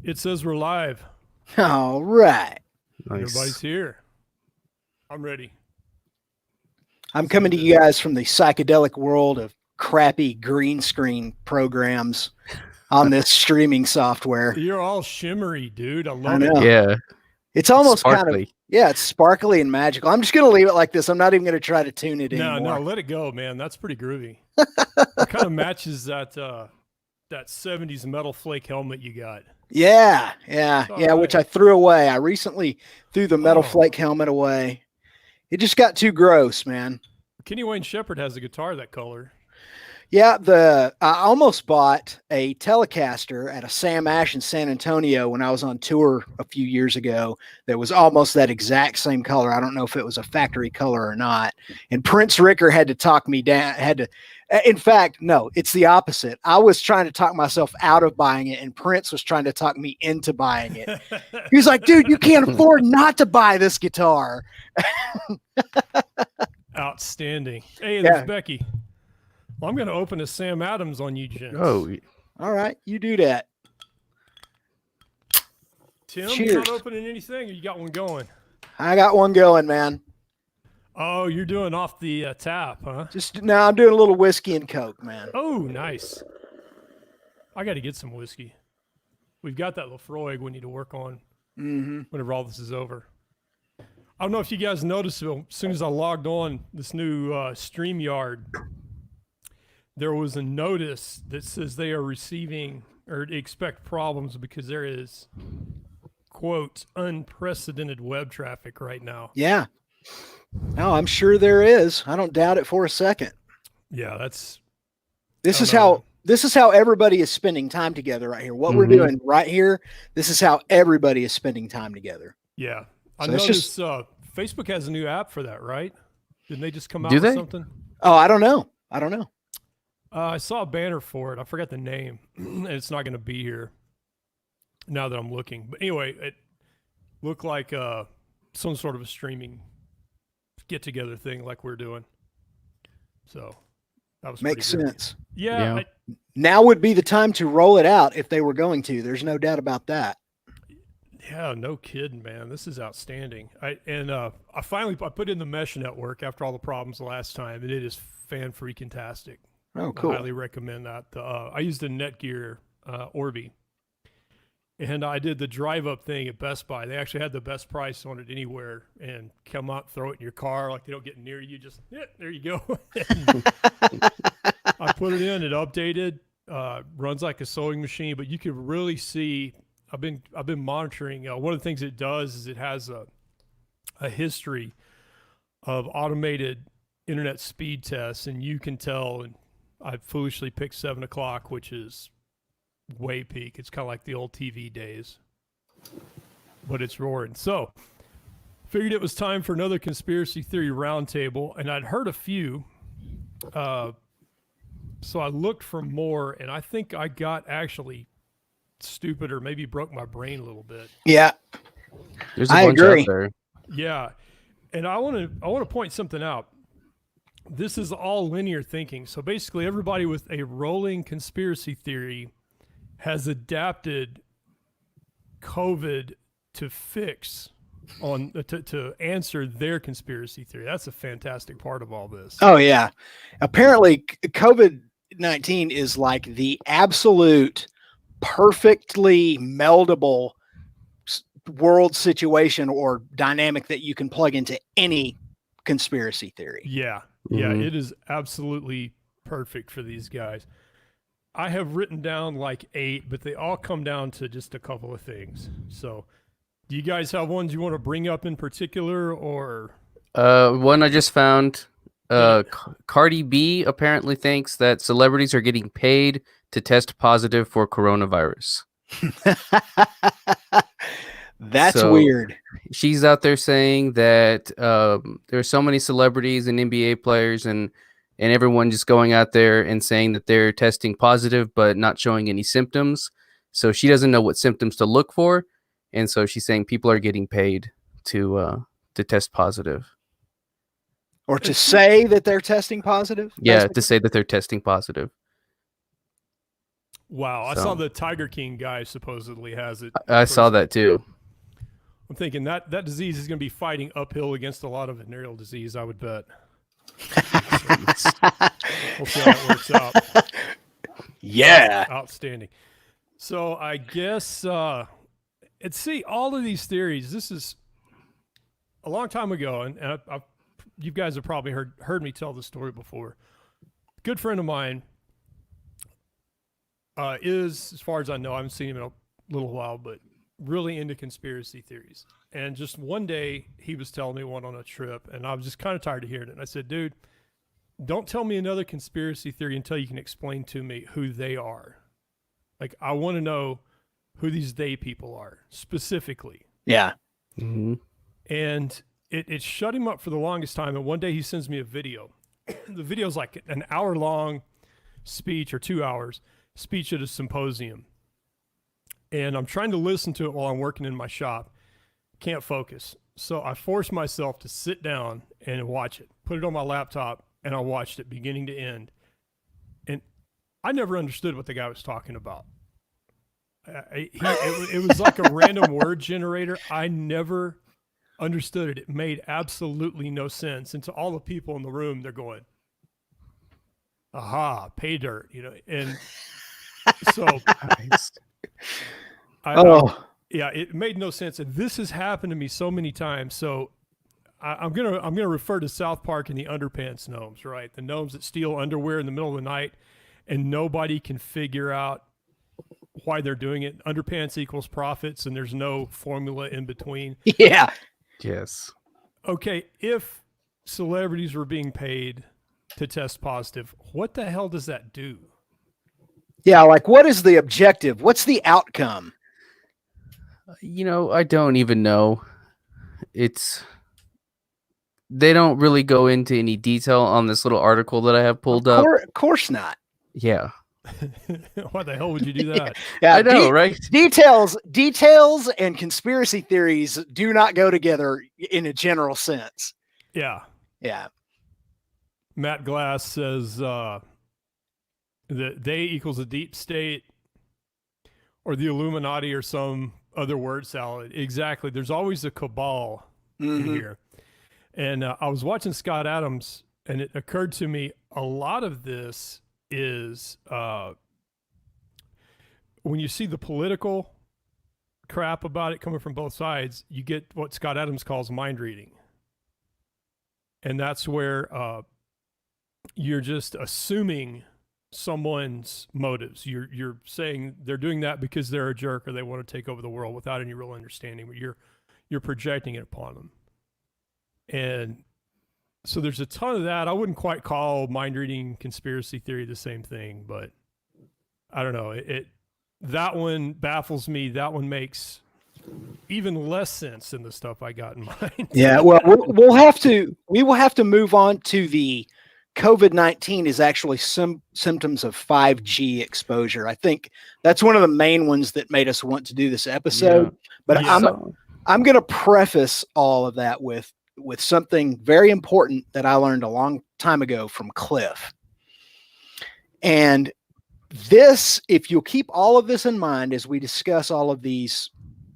It says we're live. All right. Nice. Everybody's here. I'm ready. I'm coming to you guys from the psychedelic world of crappy green screen programs on this streaming software. You're all shimmery, dude. I I love know. it. Yeah, It's almost kind of, sparkly. yeah, it's sparkly and magical. I'm just going to leave it like this. I'm not even going to try to tune it No, anymore. let it go, man. That's pretty groovy. It kind of matches that 70s metal flake helmet you got. Yeah, It's all which right. I threw away. I recently threw the metal Oh. flake helmet away. It just got too gross, man. Kenny Wayne Shepherd has a guitar that color. Yeah, I almost bought a Telecaster at a Sam Ash in San Antonio when I was on tour a few years ago that was almost that exact same color. I don't know if it was a factory color or not. And Prince Ricker had to talk me down, in fact, no, it's the opposite. I was trying to talk myself out of buying it, and Prince was trying to talk me into buying it. He was like, dude, you can't afford not to buy this guitar. Outstanding. Hey, there's Yeah. Becky. Well, I'm going to open a Sam Adams on you, gents. Oh, All right, you do that. Tim, cheers. you not opening anything, or you got one going? I got one going, man. Oh, you're doing off the tap, huh? Just now I'm doing a little whiskey and Coke, man. Oh, nice. I got to get some whiskey. We've got that Lafroig we need to work on Mm-hmm. whenever all this is over. I don't know if you guys noticed, but as soon as I logged on this new StreamYard, there was a notice that says they are receiving or expect problems because there is, quote, unprecedented web traffic right now. Yeah. No, I'm sure there is. I don't doubt it for a second. Yeah, that's This I is don't know. how everybody is spending time together right here. What we're Mhm. doing right here, this is how everybody is spending time together. yeah. I So it's noticed Facebook has a new app for that, right? Didn't they just come out Do with they? something? Oh, I don't know. I saw a banner for it. I forgot the name. And it's not going to be here now that I'm looking. But anyway, it looked like some sort of a streaming get-together thing like we're doing. So that was Makes pretty good. sense. Yeah, Yeah. Now would be the time to roll it out if they were going to. There's no doubt about that. yeah, no kidding, man. This is outstanding. I put in the mesh network after all the problems the last time, and it is fan-freaking-tastic. Oh, I cool. highly recommend that. I used the Netgear Orbi, and I did the drive-up thing at Best Buy. They actually had the best price on it anywhere, and come out, throw it in your car, like they don't get near you. Just there you go. I put it in, it updated, runs like a sewing machine, but you could really see. I've been monitoring. One of the things it does is it has a history of automated internet speed tests, and you can tell. And I foolishly picked 7 o'clock, which is way peak. It's kind of like the old TV days, but it's roaring. So figured it was time for another conspiracy theory roundtable, and I'd heard a few. So I looked for more, and I think I got actually stupid or maybe broke my brain a little bit. Yeah. there's a I bunch agree. out there. Yeah. And I want to point something out. This is all linear thinking. So basically everybody with a rolling conspiracy theory has adapted COVID to fix on to answer their conspiracy theory. That's a fantastic part of all this. Oh, yeah. Apparently, COVID-19 is like the absolute perfectly meldable world situation or dynamic that you can plug into any conspiracy theory. Yeah. Mhm. It is absolutely perfect for these guys. I have written down like 8, but they all come down to just a couple of things. So, do you guys have ones you want to bring up in particular, or One I just found. Cardi B apparently thinks that celebrities are getting paid to test positive for coronavirus. That's So- weird. She's out there saying that there are so many celebrities and NBA players and everyone just going out there and saying that they're testing positive but not showing any symptoms. So she doesn't know what symptoms to look for, and so she's saying people are getting paid to test positive. Or to say that they're testing positive. Yeah, Basically. to say that they're testing positive. Wow, I So- saw the Tiger King guy supposedly has it. I saw that too. I'm thinking that disease is going to be fighting uphill against a lot of venereal disease, I would bet. We'll see how that works out. Yeah. Outstanding. So I guess all of these theories. This is a long time ago, and you guys have probably heard me tell the story before. Good friend of mine is, as far as I know, I haven't seen him in a little while, but really into conspiracy theories. And just one day he was telling me one on a trip, and I was just kind of tired of hearing it. And I said, dude, don't tell me another conspiracy theory until you can explain to me who they are. Like, I want to know who these they people are specifically. Yeah. Mm-hmm. And it shut him up for the longest time. And one day he sends me a video. The video is like an hour-long speech or 2 hours speech at a symposium. And I'm trying to listen to it while I'm working in my shop. Can't focus. So I forced myself to sit down and watch it. Put it on my laptop, and I watched it beginning to end. And I never understood what the guy was talking about. It was like a random word generator. I never understood it. It made absolutely no sense. And to all the people in the room, they're going, aha, pay dirt, and so yeah, it made no sense. And this has happened to me so many times. So I'm gonna refer to South Park and the underpants gnomes, right? The gnomes that steal underwear in the middle of the night, and nobody can figure out why they're doing it. Underpants equals profits, and there's no formula in between. Yeah. Yes. Okay, if celebrities were being paid to test positive, what the hell does that do? Yeah. Like, what is the objective? What's the outcome? I don't even know. They don't really go into any detail on this little article that I have pulled up. Of course not. Yeah. Why the hell would you do that? Yeah, I know, right? Details and conspiracy theories do not go together in a general sense. Yeah. Yeah. Matt Glass says that they equals a deep state or the Illuminati or some other word salad. Exactly. There's always a cabal in here. And I was watching Scott Adams, and it occurred to me a lot of this is when you see the political crap about it coming from both sides, you get what Scott Adams calls mind reading. And that's where you're just assuming someone's motives. You're saying they're doing that because they're a jerk or they want to take over the world without any real understanding, but you're projecting it upon them. And so there's a ton of that. I wouldn't quite call mind reading conspiracy theory the same thing, but I don't know. That one baffles me. That one makes even less sense than the stuff I got in mind. Yeah. Well, we will have to move on to the COVID-19 is actually some symptoms of 5G exposure. I think that's one of the main ones that made us want to do this episode. Yeah. But Yeah. I'm going to preface all of that with something very important that I learned a long time ago from Cliff. And this, if you'll keep all of this in mind as we discuss all of these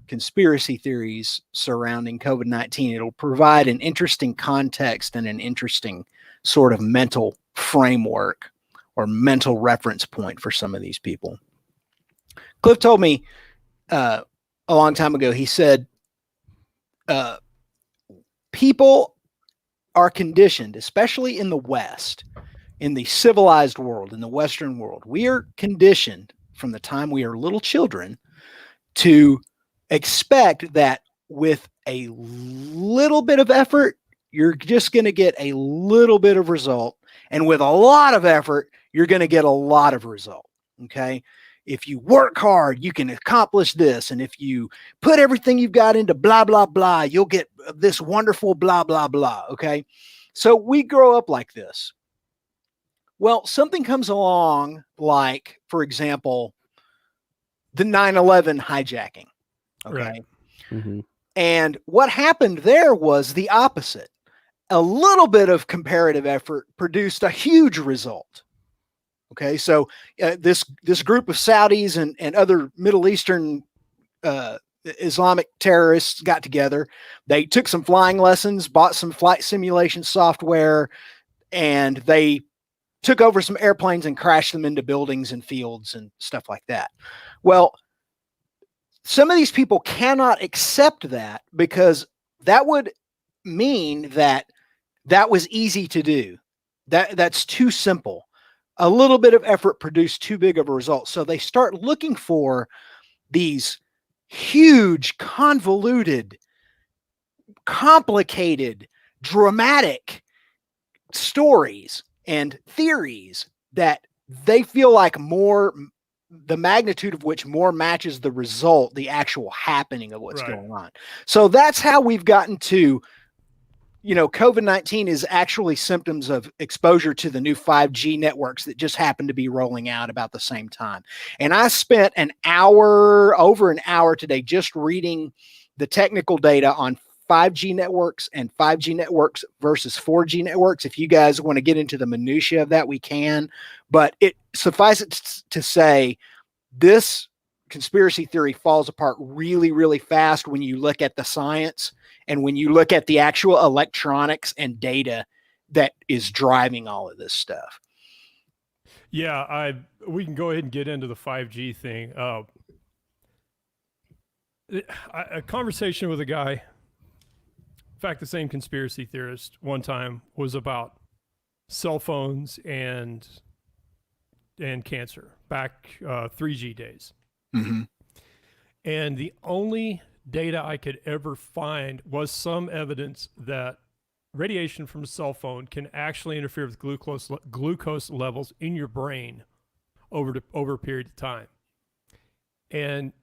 conspiracy theories surrounding COVID-19, it'll provide an interesting context and an interesting sort of mental framework or mental reference point for some of these people. Cliff told me a long time ago, he said, people are conditioned, especially in the West, in the civilized world, in the Western world, we are conditioned from the time we are little children to expect that with a little bit of effort, you're just going to get a little bit of result. And with a lot of effort, you're going to get a lot of result. Okay. If you work hard, you can accomplish this. And if you put everything you've got into blah, blah, blah, you'll get this wonderful blah, blah, blah. Okay. So we grow up like this. Well, something comes along like, for example, the 9/11 hijacking. Okay. Right. Mm-hmm. And what happened there was the opposite. A little bit of comparative effort produced a huge result. Okay, so this group of Saudis and other Middle Eastern Islamic terrorists got together. They took some flying lessons, bought some flight simulation software, and they took over some airplanes and crashed them into buildings and fields and stuff like that. Well, some of these people cannot accept that because that would mean that was easy to do. That's too simple. A little bit of effort produced too big of a result. So they start looking for these huge, convoluted, complicated, dramatic stories and theories that they feel like the magnitude of which more matches the result, the actual happening of what's going on. So that's how we've gotten to, COVID-19 is actually symptoms of exposure to the new 5G networks that just happen to be rolling out about the same time. And I spent over an hour today just reading the technical data on 5G networks and 5G networks versus 4G networks. If you guys want to get into the minutia of that, we can. But it suffices to say this conspiracy theory falls apart really, really fast when you look at the science and when you look at the actual electronics and data that is driving all of this stuff. Yeah, we can go ahead and get into the 5G thing. A conversation with a guy, in fact, the same conspiracy theorist one time, was about cell phones and cancer back 3G days. Mm-hmm. And the only data I could ever find was some evidence that radiation from a cell phone can actually interfere with glucose levels in your brain over a period of time. And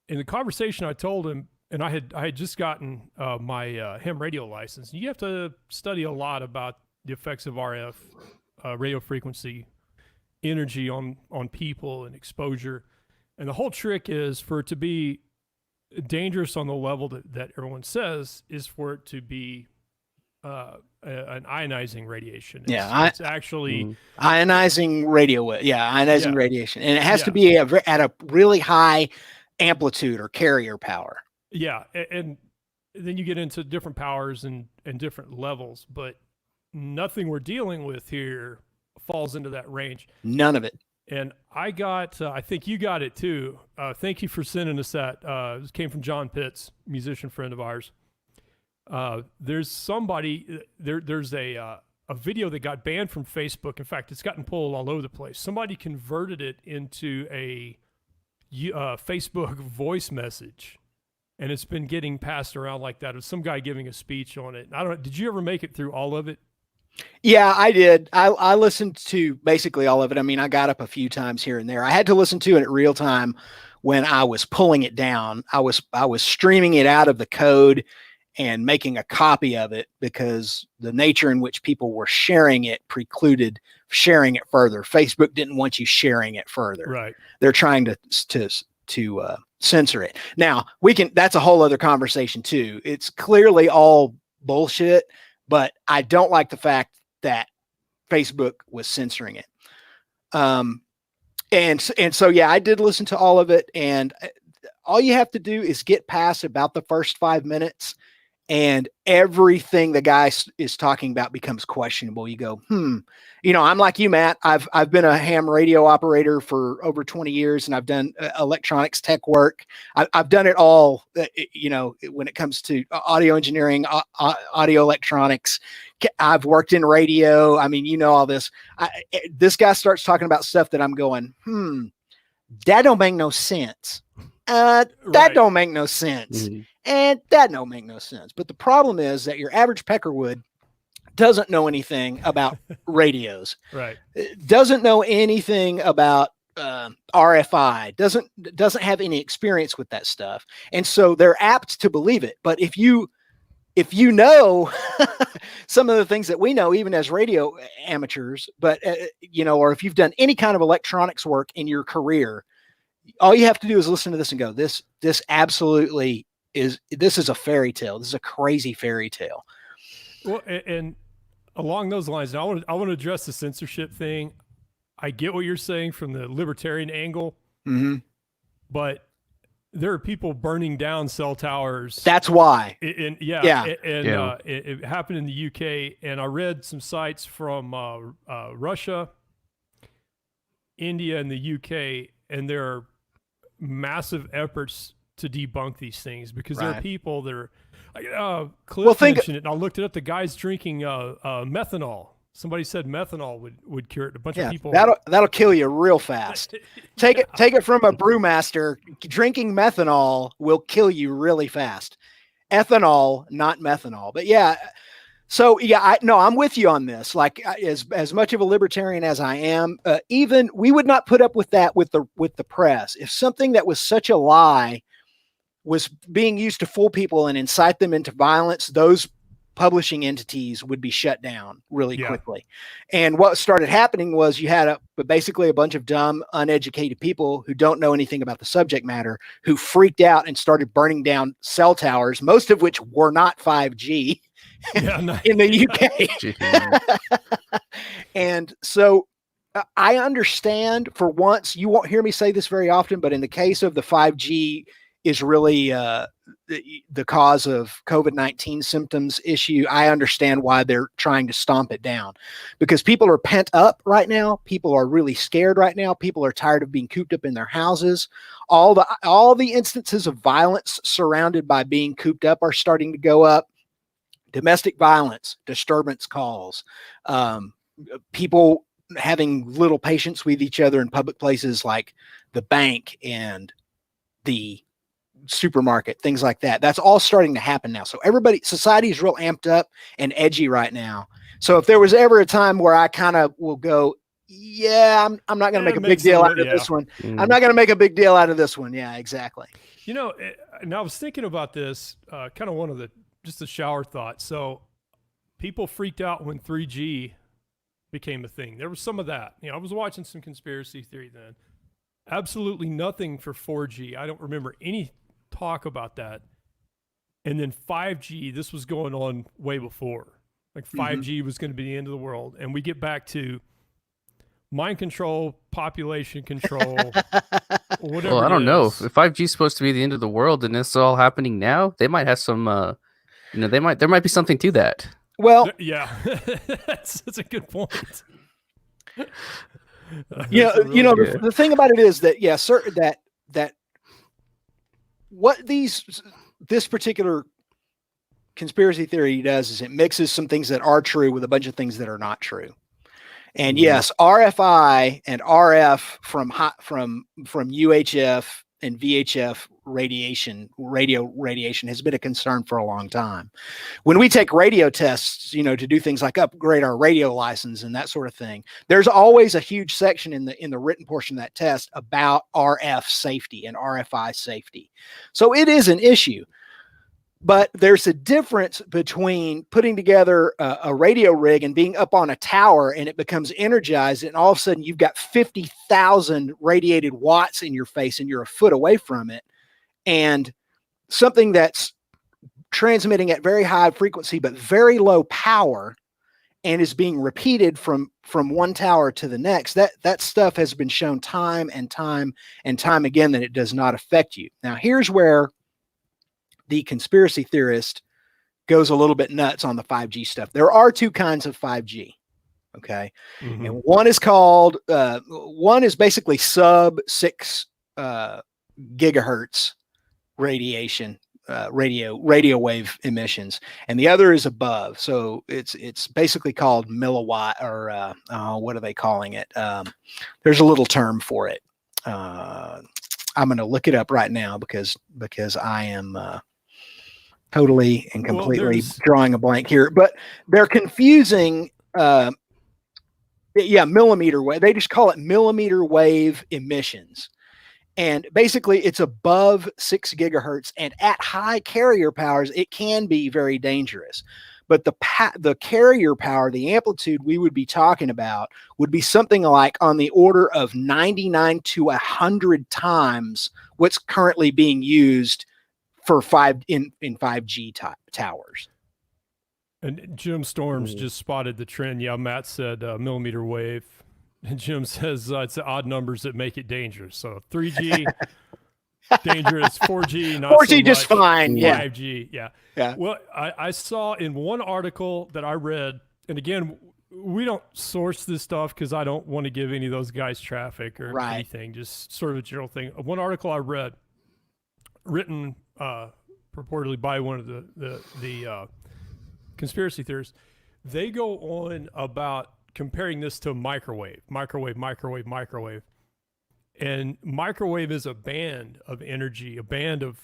in the conversation, I told him, and I had just gotten my ham radio license. You have to study a lot about the effects of RF, radio frequency, energy on people and exposure. And the whole trick is for it to be dangerous on the level that everyone says is for it to be an ionizing radiation. It's actually ionizing radio. Yeah, ionizing radiation, and it has to be at a really high amplitude or carrier power. Yeah, and then you get into different powers and different levels, but nothing we're dealing with here falls into that range. None of it. And I got, I think you got it too. Thank you for sending us that. This came from John Pitts, musician friend of ours. There's somebody, there's a video that got banned from Facebook. In fact, it's gotten pulled all over the place. Somebody converted it into a Facebook voice message, and it's been getting passed around like that. It was some guy giving a speech on it. I don't know. Did you ever make it through all of it? Yeah, I did. I listened to basically all of it. I mean, I got up a few times here and there. I had to listen to it at real time when I was pulling it down. I was streaming it out of the code and making a copy of it because the nature in which people were sharing it precluded sharing it further. Facebook didn't want you sharing it further. Right. They're trying to censor it. Now, that's a whole other conversation too. It's clearly all bullshit, but I don't like the fact that Facebook was censoring it. And so, yeah, I did listen to all of it, and all you have to do is get past about the first 5 minutes, and everything the guy is talking about becomes questionable. You go, I'm like you, Matt. I've been a ham radio operator for over 20 years, and I've done electronics tech work. I've done it all, when it comes to audio engineering, audio electronics. I've worked in radio. I mean, all this. This guy starts talking about stuff that I'm going, that don't make no sense. That don't make no sense. Mm-hmm. And that don't make no sense. But the problem is that your average peckerwood doesn't know anything about radios. Right. Doesn't know anything about RFI. Doesn't have any experience with that stuff. And so they're apt to believe it. But if you know some of the things that we know, even as radio amateurs, but or if you've done any kind of electronics work in your career, all you have to do is listen to this and go, this absolutely is a fairy tale. This is a crazy fairy tale. Well, and along those lines, now I want to address the censorship thing. I get what you're saying from the libertarian angle, Hmm. but there are people burning down cell towers. That's why. And Yeah. it happened in the UK, and I read some sites from Russia, India, and the UK, and there are massive efforts to debunk these things because there are Right. people that are. Cliff think- mentioned it, and I looked it up. The guy's drinking methanol. Somebody said methanol would cure it. A bunch of people. That'll kill you real fast. Take it from a brewmaster. Drinking methanol will kill you really fast. Ethanol, not methanol. But yeah, so yeah, I'm with you on this. Like as much of a libertarian as I am, even we would not put up with that with the press. If something that was such a lie was being used to fool people and incite them into violence, those publishing entities would be shut down really quickly. And what started happening was you had basically a bunch of dumb, uneducated people who don't know anything about the subject matter who freaked out and started burning down cell towers, most of which were not 5G in the UK. And so I understand, for once, you won't hear me say this very often, but in the case of the 5G is really the cause of COVID-19 symptoms issue, I understand why they're trying to stomp it down, because people are pent up right now. People are really scared right now. People are tired of being cooped up in their houses. All the instances of violence surrounded by being cooped up are starting to go up. Domestic violence, disturbance calls, people having little patience with each other in public places like the bank and the supermarket, things like that. That's all starting to happen now. So society is real amped up and edgy right now. So if there was ever a time where I kind of will go, yeah, I'm not going to make a big deal out of this one. I'm not going to make a big deal out of this one. Yeah, exactly. You know, and I was thinking about this, kind of just a shower thought. So people freaked out when 3G became a thing. There was some of that. I was watching some conspiracy theory then. Absolutely nothing for 4G. I don't remember any talk about that. And then 5G, this was going on way before. Like 5G was going to be the end of the world. And we get back to mind control, population control, whatever. Well, I don't know. If 5G is supposed to be the end of the world and it's all happening now, they might have some, there might be something to that. Well, yeah, that's a good point. The thing about it is that, that what this particular conspiracy theory does is it mixes some things that are true with a bunch of things that are not true. And yes, RFI and RF from UHF and VHF radio radiation has been a concern for a long time. When we take radio tests, to do things like upgrade our radio license and that sort of thing, there's always a huge section in the written portion of that test about RF safety and RFI safety. So it is an issue. But there's a difference between putting together a radio rig and being up on a tower and it becomes energized and all of a sudden you've got 50,000 radiated watts in your face and you're a foot away from it, and something that's transmitting at very high frequency but very low power and is being repeated from one tower to the next. That stuff has been shown time and time and time again that it does not affect you. Now, here's where the conspiracy theorist goes a little bit nuts on the 5G stuff. There are two kinds of 5G. Okay. Mm-hmm. And one is basically sub 6 gigahertz radiation, radio wave emissions. And the other is above. So it's basically called milliwatt or, what are they calling it? There's a little term for it. I'm going to look it up right now because I am, totally and completely drawing a blank here, but they're confusing. Millimeter wave. They just call it millimeter wave emissions. And basically it's above 6 gigahertz. And at high carrier powers, it can be very dangerous. But the carrier power, the amplitude we would be talking about would be something like on the order of 99 to 100 times what's currently being used for 5G towers. And Jim Storms just spotted the trend. Yeah, Matt said millimeter wave. And Jim says it's the odd numbers that make it dangerous. So 3G, dangerous. 4G, not 4G so just much. fine. Yeah. 5G, yeah. Yeah. Well, I saw in one article that I read, and again, we don't source this stuff because I don't want to give any of those guys traffic or Right. anything, just sort of a general thing. One article I read, written purportedly by one of the conspiracy theorists, they go on about comparing this to microwave. And microwave is a band of energy, a band of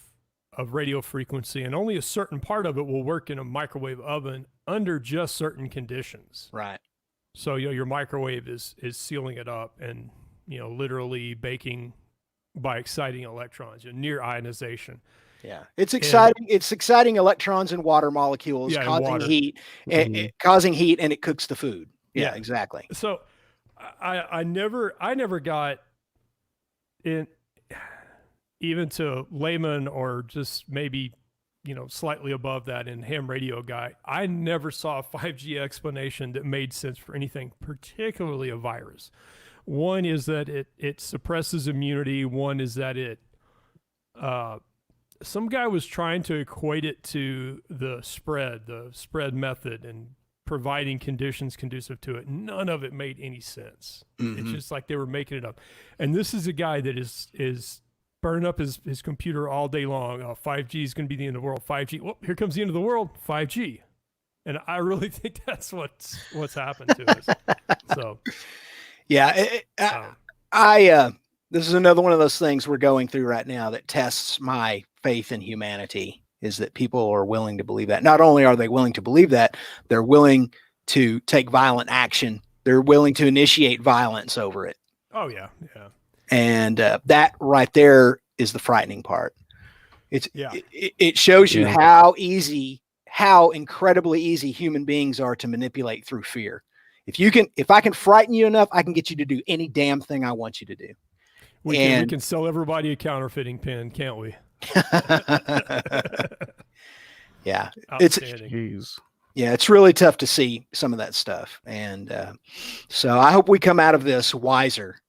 radio frequency, and only a certain part of it will work in a microwave oven under just certain conditions. Right. So, your microwave is sealing it up and, literally baking by exciting electrons, near ionization. Yeah, it's exciting. It's exciting electrons in water molecules, Yeah, causing water. heat, causing heat, and it cooks the food. Yeah, exactly. So, I never got in, even to layman or just maybe, slightly above that in ham radio guy. I never saw a 5G explanation that made sense for anything, particularly a virus. One is that it suppresses immunity. One is that some guy was trying to equate it to the spread method and providing conditions conducive to it. None of it made any sense. It's just like they were making it up. And this is a guy that is burning up his computer all day long. 5G is going to be the end of the world. 5G. Well, here comes the end of the world. 5G. And I really think that's what's happened to us. So, yeah, this is another one of those things we're going through right now that tests my faith in humanity, is that people are willing to believe that. Not only are they willing to believe that, they're willing to take violent action. They're willing to initiate violence over it. Oh, yeah. Yeah. And that right there is the frightening part. It shows you how incredibly easy human beings are to manipulate through fear. If I can frighten you enough, I can get you to do any damn thing I want you to do. We can sell everybody a counterfeiting pen, can't we? Yeah, it's really tough to see some of that stuff. And so I hope we come out of this wiser.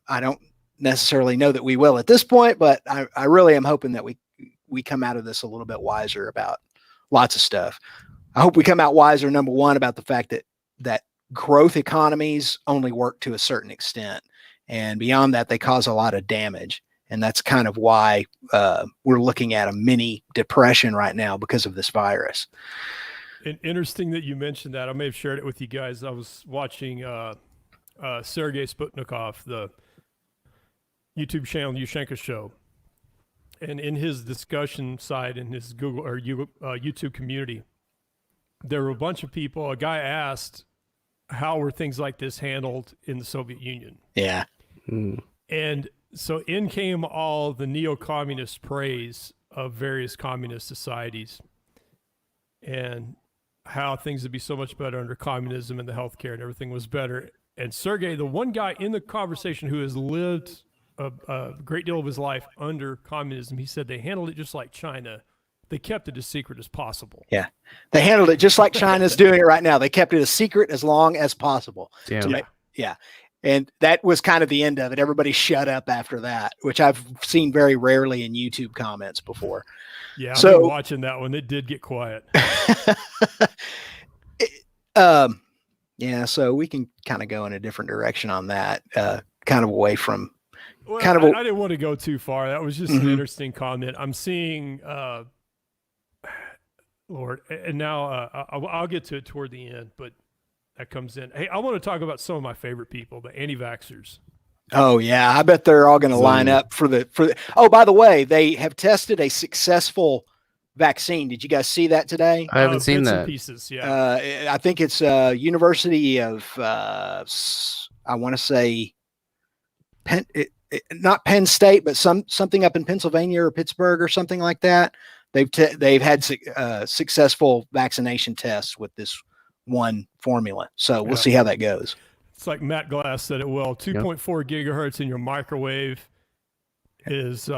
I don't necessarily know that we will at this point, but I really am hoping that we come out of this a little bit wiser about lots of stuff. I hope we come out wiser, number one, about the fact that growth economies only work to a certain extent. And beyond that, they cause a lot of damage. And that's kind of why we're looking at a mini depression right now because of this virus. And interesting that you mentioned that. I may have shared it with you guys. I was watching Sergei Sputnikov, the YouTube channel Yushenko Show. And in his discussion side in his Google or YouTube community, there were a bunch of people. A guy asked, how were things like this handled in the Soviet Union? Yeah. And so in came all the neo-communist praise of various communist societies and how things would be so much better under communism and the healthcare and everything was better. And Sergey, the one guy in the conversation who has lived a great deal of his life under communism, he said they handled it just like China. They kept it as secret as possible. Yeah. They handled it just like China's doing it right now. They kept it a secret as long as possible. Yeah. And that was kind of the end of it. Everybody shut up after that, which I've seen very rarely in YouTube comments before. Yeah. So I've been watching that one. It did get quiet. Yeah. So we can kind of go in a different direction on that, kind of away from I didn't want to go too far. That was just an interesting comment. I'm seeing, Lord, and now I'll get to it toward the end, but that comes in. Hey, I want to talk about some of my favorite people, the anti-vaxxers. Oh yeah, I bet they're all going to line up for the. Oh, by the way, they have tested a successful vaccine. Did you guys see that today? I haven't seen bits that. and pieces, yeah. I think it's University of I want to say not Penn State, but something up in Pennsylvania or Pittsburgh or something like that. They've had successful vaccination tests with this one formula. So we'll see how that goes. It's like Matt Glass said it well. 2.4 gigahertz in your microwave is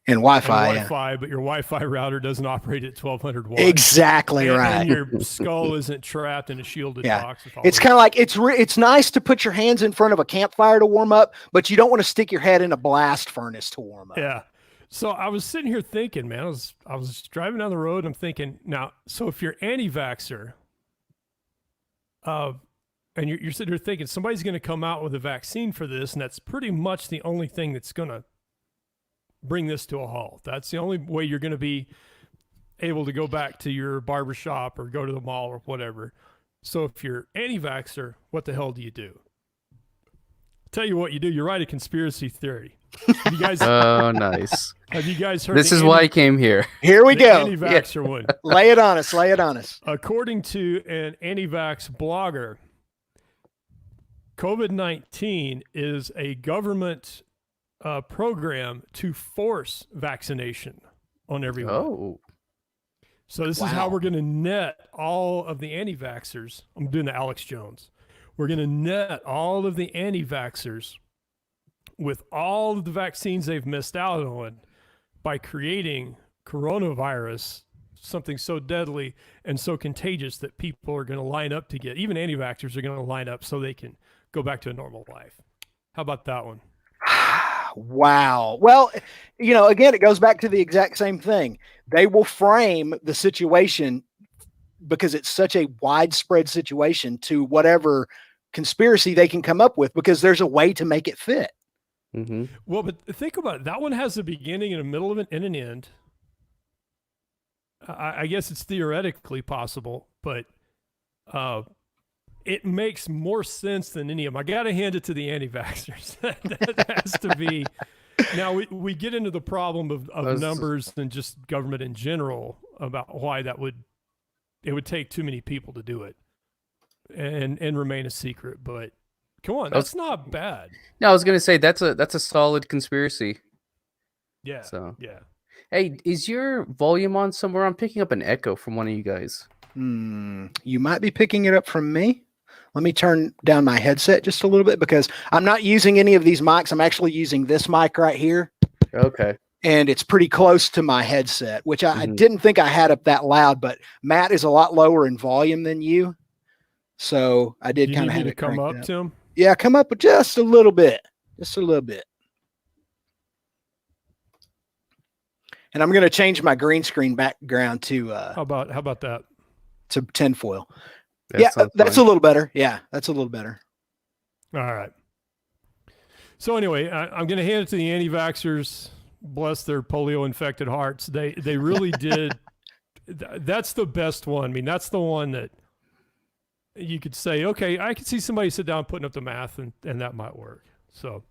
And Wi-Fi, yeah. but your Wi-Fi router doesn't operate at 1200 watts. Exactly right. And your skull isn't trapped in a shielded box. It's kind of like it's nice to put your hands in front of a campfire to warm up, but you don't want to stick your head in a blast furnace to warm up. Yeah. So I was sitting here thinking, man, I was driving down the road. I'm thinking now, so if you're anti-vaxxer, and you're sitting here thinking somebody's going to come out with a vaccine for this, and that's pretty much the only thing that's going to bring this to a halt. That's the only way you're going to be able to go back to your barbershop or go to the mall or whatever. So if you're anti-vaxxer, what the hell do you do? Tell you what you do. You write a conspiracy theory. Have you guys? Oh, nice. Have you guys heard? This is why I came here. Here we go. Anti-vaxxer one. Lay it on us. Lay it on us. According to an anti-vax blogger, COVID-19 is a government program to force vaccination on everyone. Oh. So this is how we're going to net all of the anti-vaxxers. I'm doing the Alex Jones. We're going to net all of the anti-vaxxers with all of the vaccines they've missed out on by creating coronavirus, something so deadly and so contagious that people are going to line up to get. Even anti-vaxxers are going to line up so they can go back to a normal life. How about that one? Wow. Well, again, it goes back to the exact same thing. They will frame the situation because it's such a widespread situation to whatever conspiracy they can come up with, because there's a way to make it fit. Mm-hmm. Well, but think about it. That one has a beginning and a middle of it and an end. I guess it's theoretically possible, but it makes more sense than any of them. I got to hand it to the anti-vaxxers. That has to be. Now, we get into the problem of numbers and just government in general about why it would take too many people to do it and remain a secret. But come on, that's not bad. No, I was going to say that's a solid conspiracy. Yeah. So yeah. Hey, is your volume on somewhere? I'm picking up an echo from one of you guys. You might be picking it up from me. Let me turn down my headset just a little bit because I'm not using any of these mics. I'm actually using this mic right here. Okay. And it's pretty close to my headset, which I didn't think I had up that loud, but Matt is a lot lower in volume than you. So I did kind of have to it come cranked up, Tim. Yeah, come up with just a little bit. Just a little bit. And I'm going to change my green screen background to how about that? To tinfoil. That that's a little better. Yeah, that's a little better. All right. So anyway, I'm going to hand it to the anti-vaxxers. Bless their polio-infected hearts. They really did. That's the best one. I mean, that's the one that you could say, okay, I could see somebody sit down putting up the math, and that might work. So,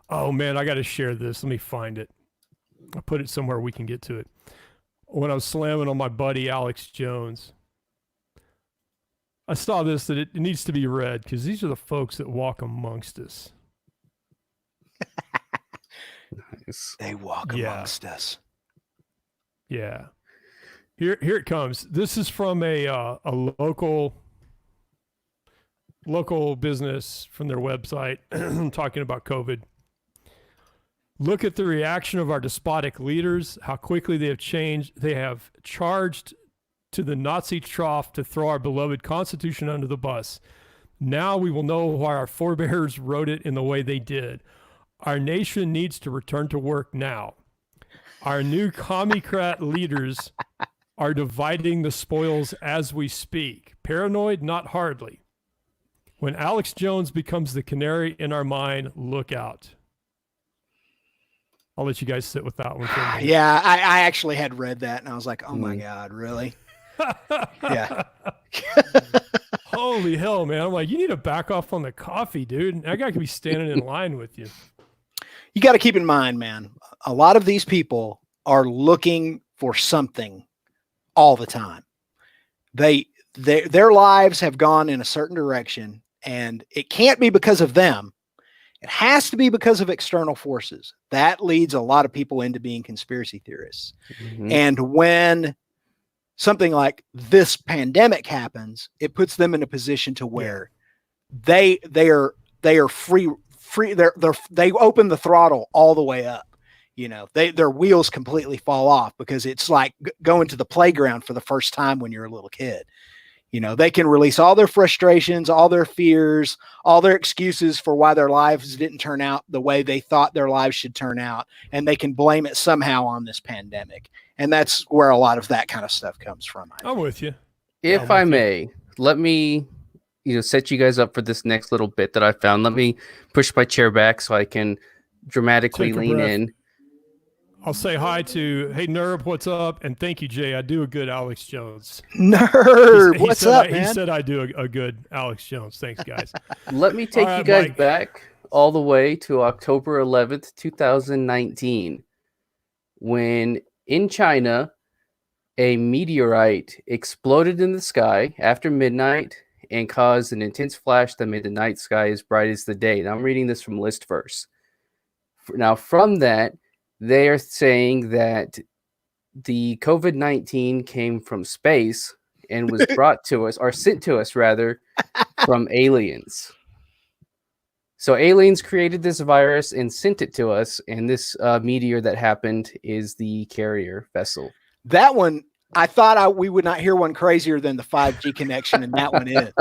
oh man, I got to share this. Let me find it. I put it somewhere we can get to it. When I was slamming on my buddy Alex Jones, I saw this, that it needs to be read because these are the folks that walk amongst us. Nice. They walk amongst us. Yeah. Here it comes. This is from a local business from their website talking about COVID. Look at the reaction of our despotic leaders, how quickly they have changed. They have charged to the Nazi trough to throw our beloved Constitution under the bus. Now we will know why our forebears wrote it in the way they did. Our nation needs to return to work now. Our new commie-crat leaders are dividing the spoils as we speak. Paranoid? Not hardly. When Alex Jones becomes the canary in our mine, look out. I'll let you guys sit with that one for a minute. Yeah, I actually had read that, and I was like, oh my God, really? Yeah. Holy hell, man. I'm like, you need to back off on the coffee, dude. That guy could be standing in line with you. You got to keep in mind, man, a lot of these people are looking for something all the time. Their lives have gone in a certain direction, and it can't be because of them. It has to be because of external forces. That leads a lot of people into being conspiracy theorists. Mm-hmm. And when something like this pandemic happens, it puts them in a position to where they are free. They open the throttle all the way up. their wheels completely fall off, because it's like going to the playground for the first time when you're a little kid. They can release all their frustrations, all their fears, all their excuses for why their lives didn't turn out the way they thought their lives should turn out. And they can blame it somehow on this pandemic. And that's where a lot of that kind of stuff comes from. I'm with you. If I may, let me set you guys up for this next little bit that I found. Let me push my chair back so I can dramatically lean in. I'll say hi to, hey, Nerb, what's up? And thank you, Jay. I do a good Alex Jones. Nerb, what's up, man? He said I do a good Alex Jones. Thanks, guys. Let me take you guys back all the way to October 11th, 2019, when in China, a meteorite exploded in the sky after midnight and caused an intense flash that made the night sky as bright as the day. Now, I'm reading this from Listverse. Now, from that, they are saying that the COVID-19 came from space and was brought to us, or sent to us rather, from aliens. So aliens created this virus and sent it to us, and this meteor that happened is the carrier vessel. That one, I thought we would not hear one crazier than the 5G connection, and that one is.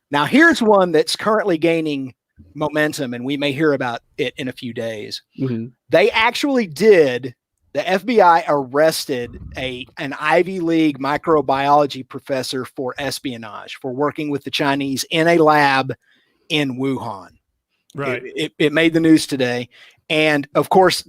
Now, here's one that's currently gaining momentum, and we may hear about it in a few days. Mm-hmm. They actually did. The FBI arrested an Ivy League microbiology professor for espionage, for working with the Chinese in a lab in Wuhan. Right. It made the news today. And of course,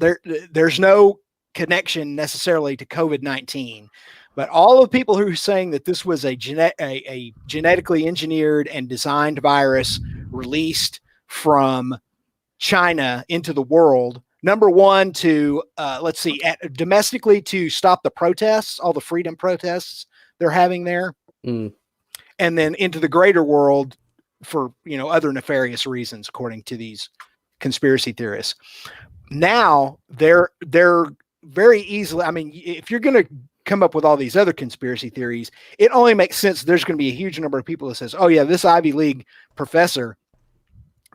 there's no connection necessarily to COVID-19, but all of the people who are saying that this was a genetically engineered and designed virus released from China into the world, number one, to domestically to stop the protests, all the freedom protests they're having there, and then into the greater world for other nefarious reasons, according to these conspiracy theorists. Now they're very easily, I mean, if you're going to come up with all these other conspiracy theories, it only makes sense there's going to be a huge number of people that says, oh yeah, this Ivy League professor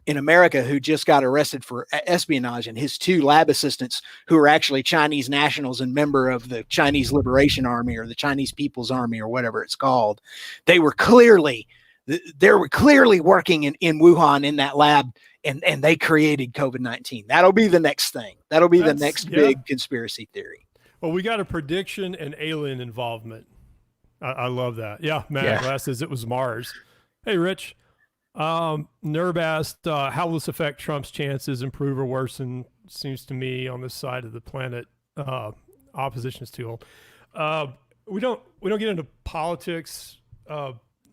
in America who just got arrested for espionage, and his two lab assistants who are actually Chinese nationals and member of the Chinese Liberation Army or the Chinese People's Army or whatever it's called, they were clearly working in Wuhan in that lab, and they created COVID-19. That'll be the next thing. That'll be the next big conspiracy theory. Well, we got a prediction and alien involvement. I love that. Yeah, Matt Glass says it was Mars. Hey, Rich. Nerb asked, how will this affect Trump's chances, improve or worsen? Seems to me on this side of the planet, opposition is too old. We don't get into politics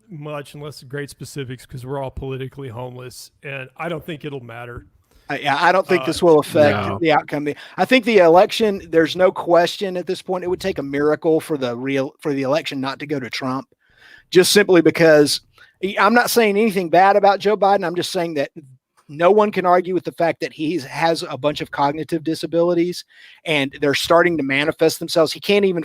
much unless great specifics, because we're all politically homeless, and I don't think it'll matter. I don't think this will affect the outcome. I think the election, there's no question at this point, it would take a miracle for the election not to go to Trump, just simply because I'm not saying anything bad about Joe Biden. I'm just saying that no one can argue with the fact that he has a bunch of cognitive disabilities, and they're starting to manifest themselves. He can't even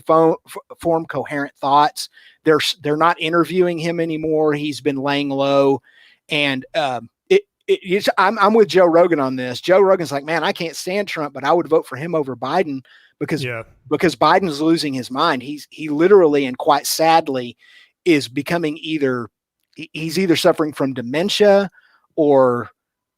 form coherent thoughts. They're not interviewing him anymore. He's been laying low, and I'm with Joe Rogan on this. Joe Rogan's like, man, I can't stand Trump, but I would vote for him over Biden because Biden's losing his mind. He literally and quite sadly is becoming he's either suffering from dementia, or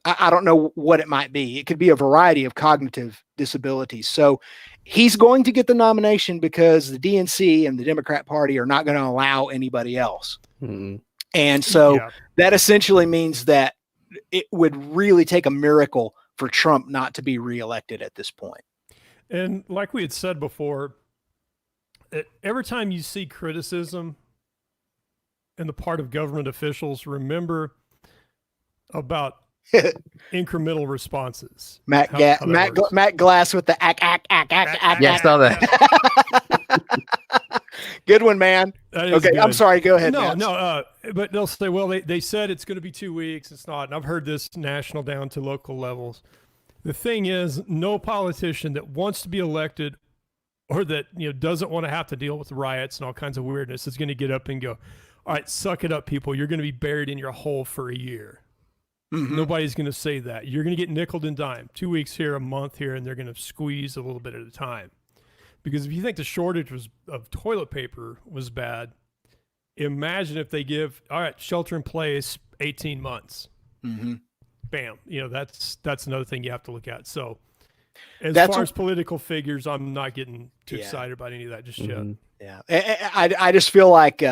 I don't know what it might be. It could be a variety of cognitive disabilities. So he's going to get the nomination because the DNC and the Democrat Party are not going to allow anybody else. Mm-hmm. And so that essentially means that it would really take a miracle for Trump not to be reelected at this point. And like we had said before, every time you see criticism in the part of government officials, remember about incremental responses. Matt Glass with the ack. Yeah, I saw that. Good one, man. Okay, good. I'm sorry. Go ahead. But they'll say, well, they said it's going to be 2 weeks. It's not. And I've heard this national down to local levels. The thing is, no politician that wants to be elected or that doesn't want to have to deal with riots and all kinds of weirdness is going to get up and go, all right, suck it up, people. You're going to be buried in your hole for a year. Nobody's going to say that. You're going to get nickeled and dimed 2 weeks here, a month here, and they're going to squeeze a little bit at a time. Because if you think the shortage of toilet paper was bad, imagine if they give, all right, shelter in place, 18 months. Bam. That's another thing you have to look at. So as far as political figures, I'm not getting too excited about any of that just yet. Yeah. I just feel like,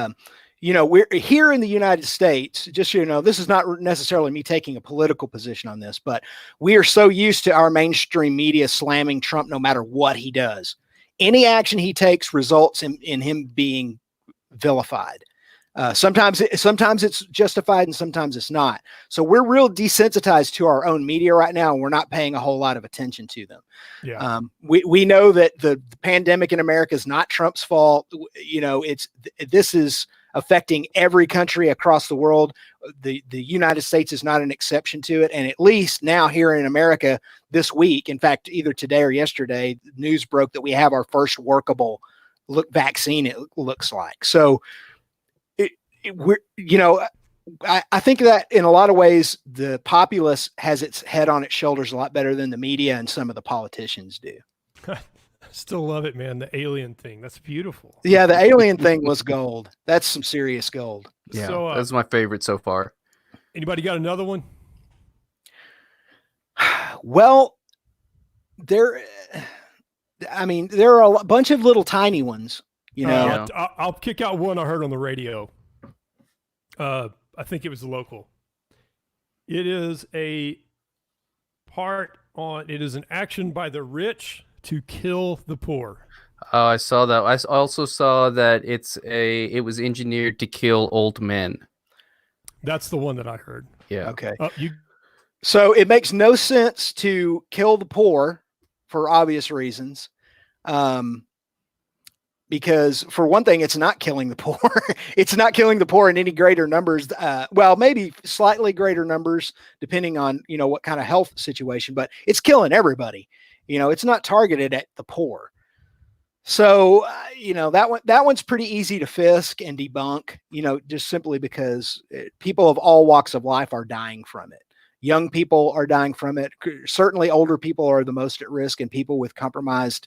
we're here in the United States, just, this is not necessarily me taking a political position on this, but we are so used to our mainstream media slamming Trump no matter what he does. Any action he takes results in him being vilified. Sometimes it's justified and sometimes it's not. So we're real desensitized to our own media right now, and we're not paying a whole lot of attention to them. Yeah. We know that the pandemic in America is not Trump's fault. This is affecting every country across the world. The United States is not an exception to it. And at least now here in America this week, in fact, either today or yesterday, news broke that we have our first workable vaccine, it looks like. So I think that in a lot of ways, the populace has its head on its shoulders a lot better than the media and some of the politicians do. Still love it, man. The alien thing. That's beautiful. Yeah, the alien thing was gold. That's some serious gold. Yeah, So, that's my favorite so far. Anybody got another one? Well, there are a bunch of little tiny ones, I'll kick out one I heard on the radio. I think it was local. It is an action by the rich to kill the poor. Oh, I saw that. I also saw that it was engineered to kill old men. That's the one that I heard. Yeah. Okay. So it makes no sense to kill the poor for obvious reasons. Because for one thing, it's not killing the poor. It's not killing the poor in any greater numbers. Well, maybe slightly greater numbers, depending on, what kind of health situation, but it's killing everybody. It's not targeted at the poor. So, that one's pretty easy to fisk and debunk, just simply because people of all walks of life are dying from it. Young people are dying from it. Certainly older people are the most at risk, and people with compromised,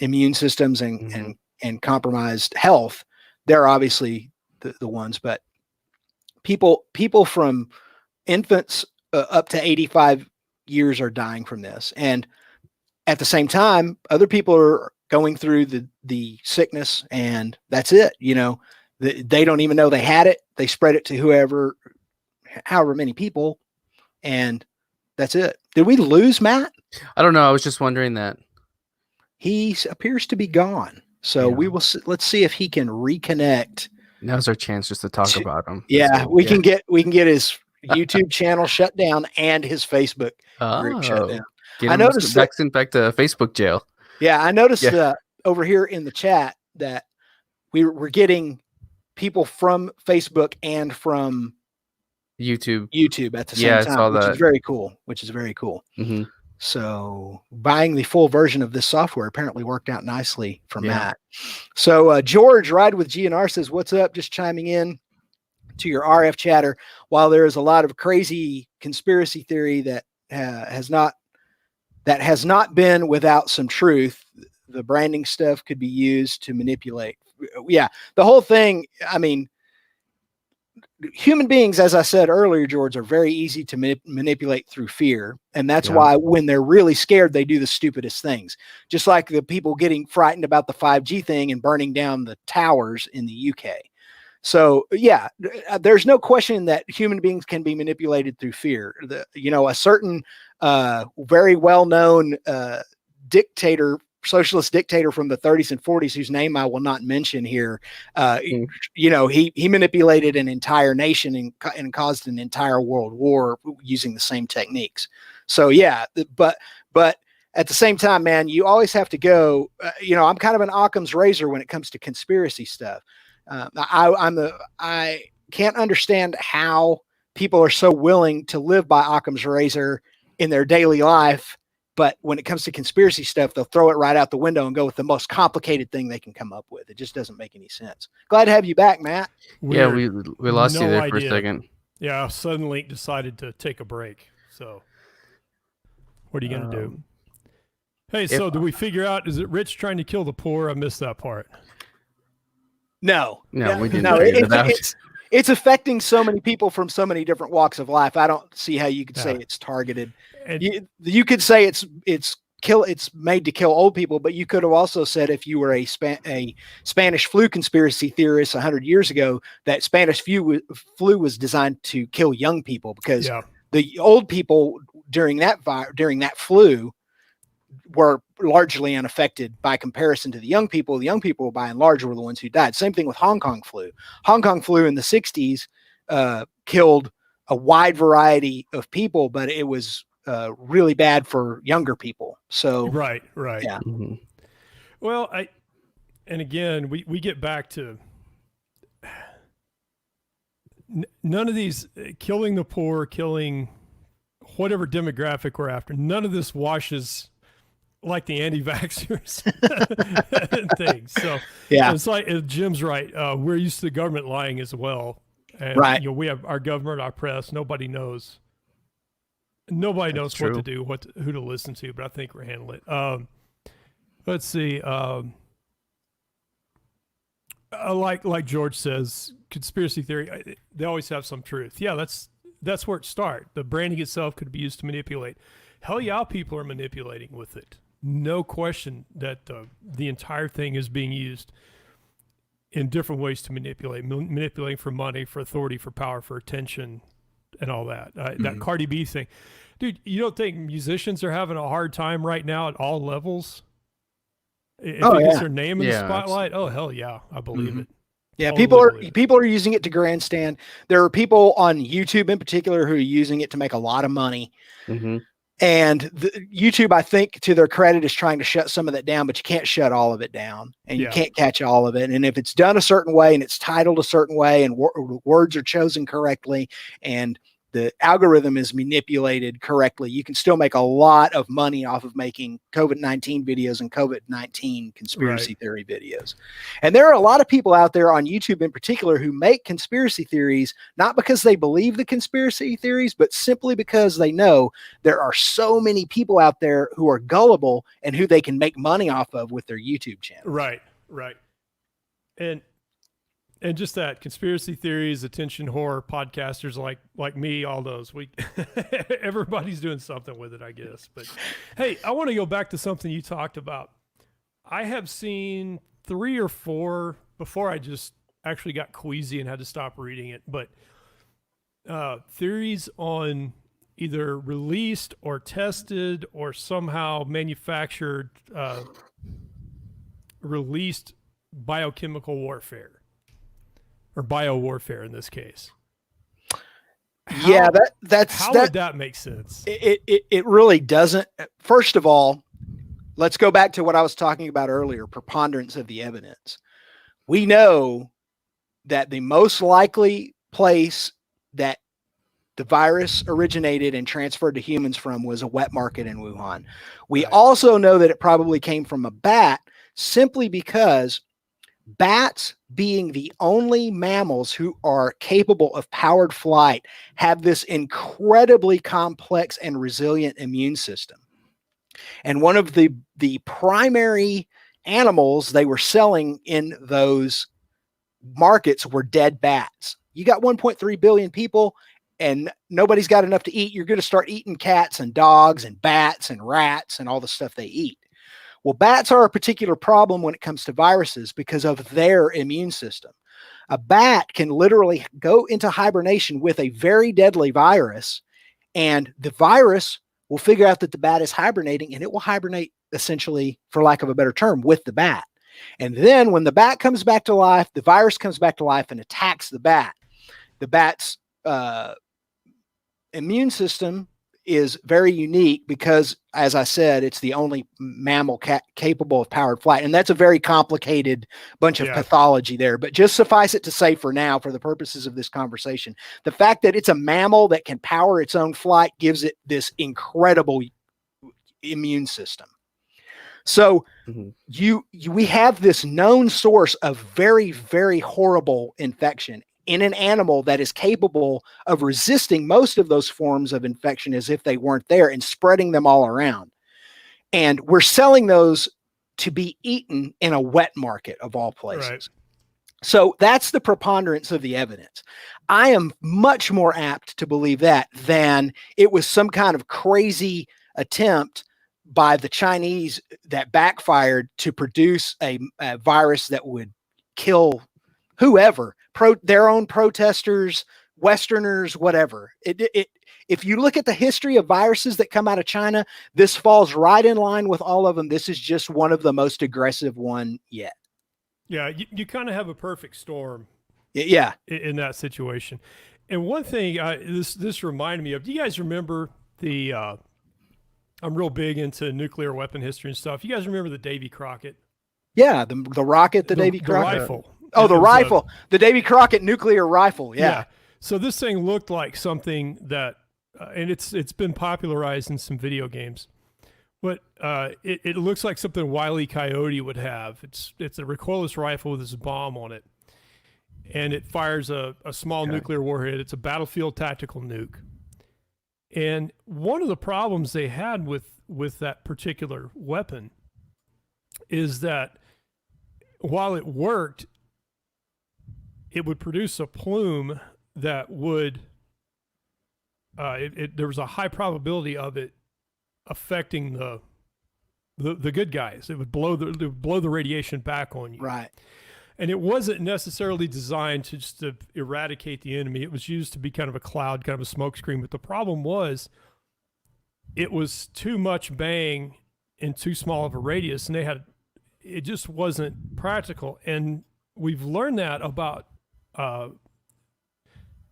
immune systems and compromised health, they're obviously the ones, but people from infants up to 85 years are dying from this. And at the same time, other people are going through the sickness, and that's it. They don't even know they had it. They spread it to however many people, and that's it. Did we lose Matt? I don't know. I was just wondering that. He appears to be gone. So let's see if he can reconnect. Now's our chance just to talk about him. Yeah, we can get his YouTube channel shut down and his Facebook group shut down. I noticed back to Facebook jail. Yeah, I noticed over here in the chat that we're getting people from Facebook and from YouTube at the same time, I saw that. which is very cool. Mm-hmm. So buying the full version of this software apparently worked out nicely for Matt. So George, Ride with GNR, says, what's up? Just chiming in to your RF chatter. While there is a lot of crazy conspiracy theory that has not been without some truth, the branding stuff could be used to manipulate. Yeah, the whole thing, human beings, as I said earlier, George, are very easy to manipulate through fear. And that's why when they're really scared, they do the stupidest things. Just like the people getting frightened about the 5G thing and burning down the towers in the UK. So there's no question that human beings can be manipulated through fear. A certain very well-known socialist dictator from the 30s and 40s, whose name I will not mention here. He manipulated an entire nation and caused an entire world war using the same techniques. So but at the same time, man, you always have to go, I'm kind of an Occam's razor when it comes to conspiracy stuff. I can't understand how people are so willing to live by Occam's razor in their daily life, but when it comes to conspiracy stuff, they'll throw it right out the window and go with the most complicated thing they can come up with. It just doesn't make any sense. Glad to have you back, Matt. We lost you there for a second. Yeah, Suddenlink decided to take a break. So what are you going to do? Hey, so do we figure out, is it rich trying to kill the poor? I missed that part. No, we didn't no, figure that out. it's affecting so many people from so many different walks of life. I don't see how you could say it's targeted. And You could say it's made to kill old people, but you could have also said, if you were a Spanish flu conspiracy theorist 100 years ago, that Spanish flu was designed to kill young people, because the old people during that flu were largely unaffected by comparison to the young people. The young people, by and large, were the ones who died. Same thing with Hong Kong flu. Hong Kong flu in the 60s killed a wide variety of people, but it was really bad for younger people. So right. Yeah. Mm-hmm. Well, and again, we get back to none of these killing the poor, killing whatever demographic we're after. None of this washes like the anti-vaxxers and things. So yeah, it's like Jim's right. We're used to the government lying as well. And right. We have our government, our press. Nobody knows what to do, who to listen to, but I think we're handling it. Let's see. Like George says, conspiracy theory, they always have some truth. Yeah, that's where it starts. The branding itself could be used to manipulate. Hell yeah, people are manipulating with it. No question that the entire thing is being used in different ways to manipulating for money, for authority, for power, for attention, and all that. That Cardi B thing. Dude, you don't think musicians are having a hard time right now at all levels? If it gets their name in the spotlight, oh hell yeah, I believe it. Yeah, people are using it to grandstand. There are people on YouTube in particular who are using it to make a lot of money. Mm-hmm. And YouTube, I think, to their credit, is trying to shut some of that down, but you can't shut all of it down, and you can't catch all of it. And if it's done a certain way and it's titled a certain way and words are chosen correctly and the algorithm is manipulated correctly, you can still make a lot of money off of making COVID-19 videos and COVID-19 conspiracy theory videos. And there are a lot of people out there on YouTube in particular who make conspiracy theories, not because they believe the conspiracy theories, but simply because they know there are so many people out there who are gullible and who they can make money off of with their YouTube channel. Right. And just that, conspiracy theories, attention whore, podcasters like me, all those. Everybody's doing something with it, I guess. But hey, I want to go back to something you talked about. I have seen 3 or 4 before I just actually got queasy and had to stop reading it. But theories on either released or tested or somehow manufactured, released biochemical warfare. Or biowarfare in this case. How would that make sense? It really doesn't. First of all, let's go back to what I was talking about earlier, preponderance of the evidence. We know that the most likely place that the virus originated and transferred to humans from was a wet market in Wuhan. We also know that it probably came from a bat, simply because bats, being the only mammals who are capable of powered flight, have this incredibly complex and resilient immune system. And one of the primary animals they were selling in those markets were dead bats. You got 1.3 billion people and nobody's got enough to eat. You're going to start eating cats and dogs and bats and rats and all the stuff they eat. Well, bats are a particular problem when it comes to viruses because of their immune system. A bat can literally go into hibernation with a very deadly virus, and the virus will figure out that the bat is hibernating, and it will hibernate, essentially, for lack of a better term, with the bat. And then when the bat comes back to life, the virus comes back to life and attacks the bat. The bat's immune system is very unique because, as I said, it's the only mammal capable of powered flight. And that's a very complicated bunch of pathology there. But just suffice it to say for now, for the purposes of this conversation, the fact that it's a mammal that can power its own flight gives it this incredible immune system. So we have this known source of very, very horrible infection. in an animal that is capable of resisting most of those forms of infection as if they weren't there and spreading them all around. And we're selling those to be eaten in a wet market of all places. Right. So that's the preponderance of the evidence. I am much more apt to believe that than it was some kind of crazy attempt by the Chinese that backfired to produce a virus that would kill whoever, their own protesters, Westerners, whatever. If you look at the history of viruses that come out of China, this falls right in line with all of them. This is just one of the most aggressive one yet. Yeah, you kind of have a perfect storm. Yeah, in that situation. And one thing this reminded me of. Do you guys remember the? I'm real big into nuclear weapon history and stuff. You guys remember the Davy Crockett? Yeah, the rocket, the Davy Crockett. The rifle. Oh, the rifle, the Davy Crockett nuclear rifle. Yeah. So this thing looked like something that, and it's been popularized in some video games. But it looks like something Wile E. Coyote would have. It's a recoilless rifle with this bomb on it, and it fires a small nuclear warhead. It's a battlefield tactical nuke. And one of the problems they had with that particular weapon is that while it worked, it would produce a plume that would there was a high probability of it affecting the good guys. It would blow the radiation back on you. Right. And it wasn't necessarily designed to eradicate the enemy. It was used to be kind of a cloud, kind of a smoke screen. But the problem was it was too much bang in too small of a radius, and it just wasn't practical. And we've learned that about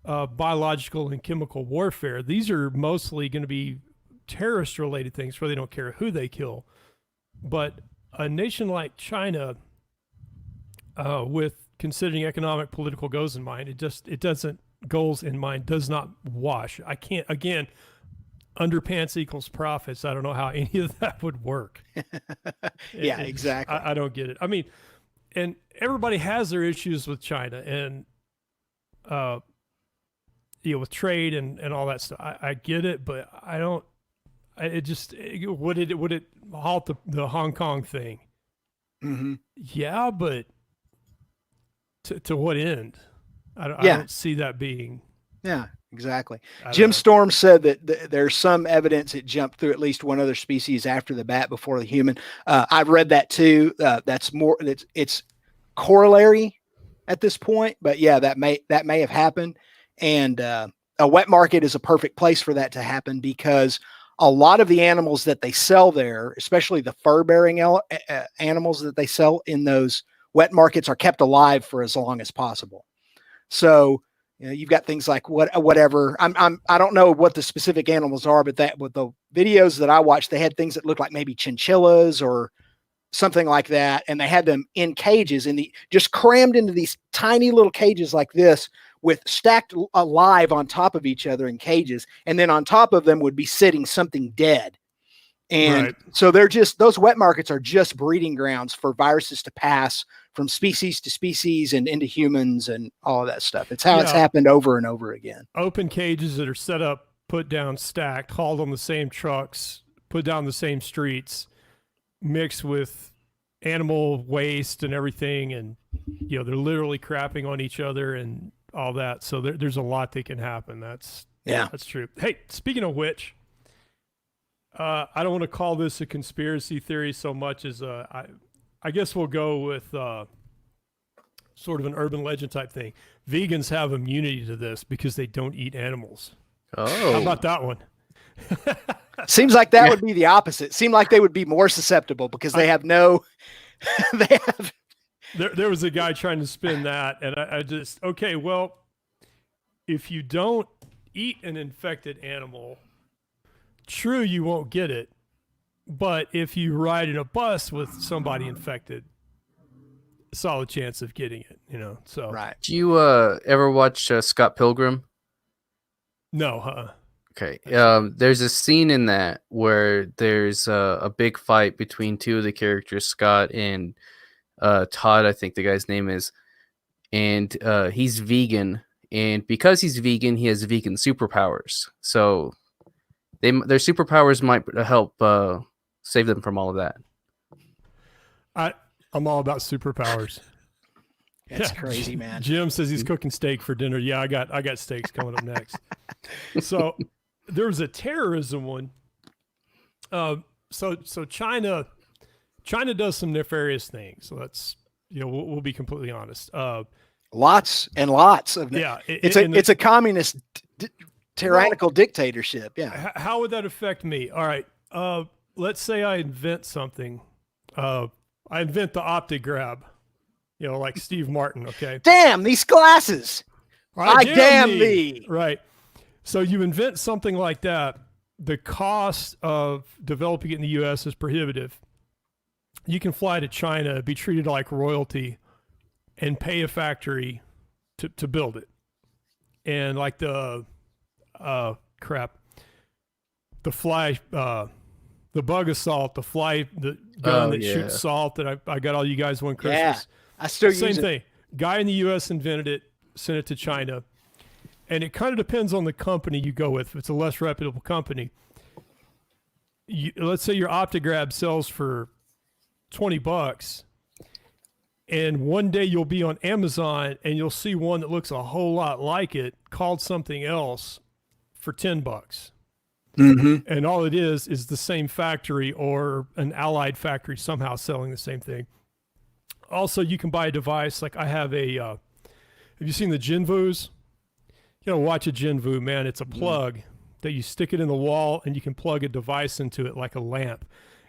biological and chemical warfare. These are mostly going to be terrorist related things where they don't care who they kill. But a nation like China, with considering economic political goals in mind, does not wash. I can't, again, underpants equals profits. I don't know how any of that would work. Yeah, exactly. I don't get it. I mean, and everybody has their issues with China and with trade and all that stuff. I get it, but I don't. Would it halt the Hong Kong thing? Mm-hmm. Yeah, but to what end? I don't see that being. Yeah, exactly. Jim Storm said that there's some evidence it jumped through at least one other species after the bat before the human. I've read that too. That's more. It's corollary at this point, but yeah, that may have happened. And a wet market is a perfect place for that to happen because a lot of the animals that they sell there, especially the fur-bearing animals that they sell in those wet markets, are kept alive for as long as possible. So you've got things like whatever. I don't know what the specific animals are, but with the videos that I watched, they had things that looked like maybe chinchillas or something like that, and they had them in cages just crammed into these tiny little cages like this, with stacked alive on top of each other in cages, and then on top of them would be sitting something dead. And so those wet markets are just breeding grounds for viruses to pass from species to species and into humans and all of that stuff. It's how it's happened over and over again. Open cages that are set up, put down, stacked, hauled on the same trucks, put down the same streets, mixed with animal waste and everything. And, they're literally crapping on each other and all that. So there's a lot that can happen. That's true. Hey, speaking of which, I don't want to call this a conspiracy theory so much as I guess we'll go with sort of an urban legend type thing. Vegans have immunity to this because they don't eat animals. Oh, how about that one? Seems like that would be the opposite. Seem like they would be more susceptible because they have no. They have. There was a guy trying to spin that, and I just, okay, well, if you don't eat an infected animal, true, you won't get it. But if you ride in a bus with somebody infected, solid chance of getting it, so. Right. Do you ever watch Scott Pilgrim? No, huh? Okay. There's a scene in that where there's a big fight between two of the characters, Scott and Todd, I think the guy's name is. and he's vegan. And because he's vegan, he has vegan superpowers. So their superpowers might help save them from all of that. I'm all about superpowers. That's crazy, man. Jim says he's cooking steak for dinner. Yeah, I got steaks coming up next. So there was a terrorism one. So China does some nefarious things. So that's, we'll be completely honest. Lots and lots of it's a communist tyrannical dictatorship. Yeah. How would that affect me? All right. Let's say I invent something. I invent the OptiGrab, like Steve Martin. Okay. Damn these glasses. I damn thee. Right. So you invent something like that. The cost of developing it in the U.S. is prohibitive. You can fly to China, be treated like royalty, and pay a factory to build it. And like the bug assault, the gun that shoots salt that I got all you guys one Christmas. Yeah, I still use it. Same thing. Guy in the U.S. invented it, sent it to China. And it kind of depends on the company you go with. If it's a less reputable company, let's say your OptiGrab sells for $20, and one day you'll be on Amazon and you'll see one that looks a whole lot like it called something else for $10. Mm-hmm. And all it is the same factory or an allied factory somehow selling the same thing. Also, you can buy a device like I have have you seen the Jinvus? Watch a Jinvu, man. It's a plug that you stick it in the wall and you can plug a device into it like a lamp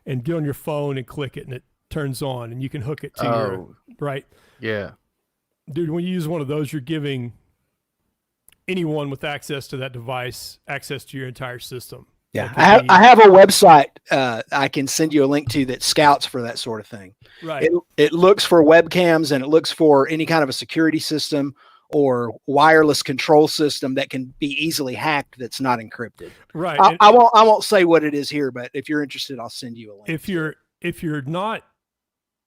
and get on your phone and click it and it turns on and you can hook it to your, right? Yeah. Dude, when you use one of those, you're giving anyone with access to that device access to your entire system. Yeah. I have a website I can send you a link to that scouts for that sort of thing. Right. It looks for webcams and it looks for any kind of a security system or wireless control system that can be easily hacked that's not encrypted. Right. I won't say what it is here, but if you're interested, I'll send you a link. If you're not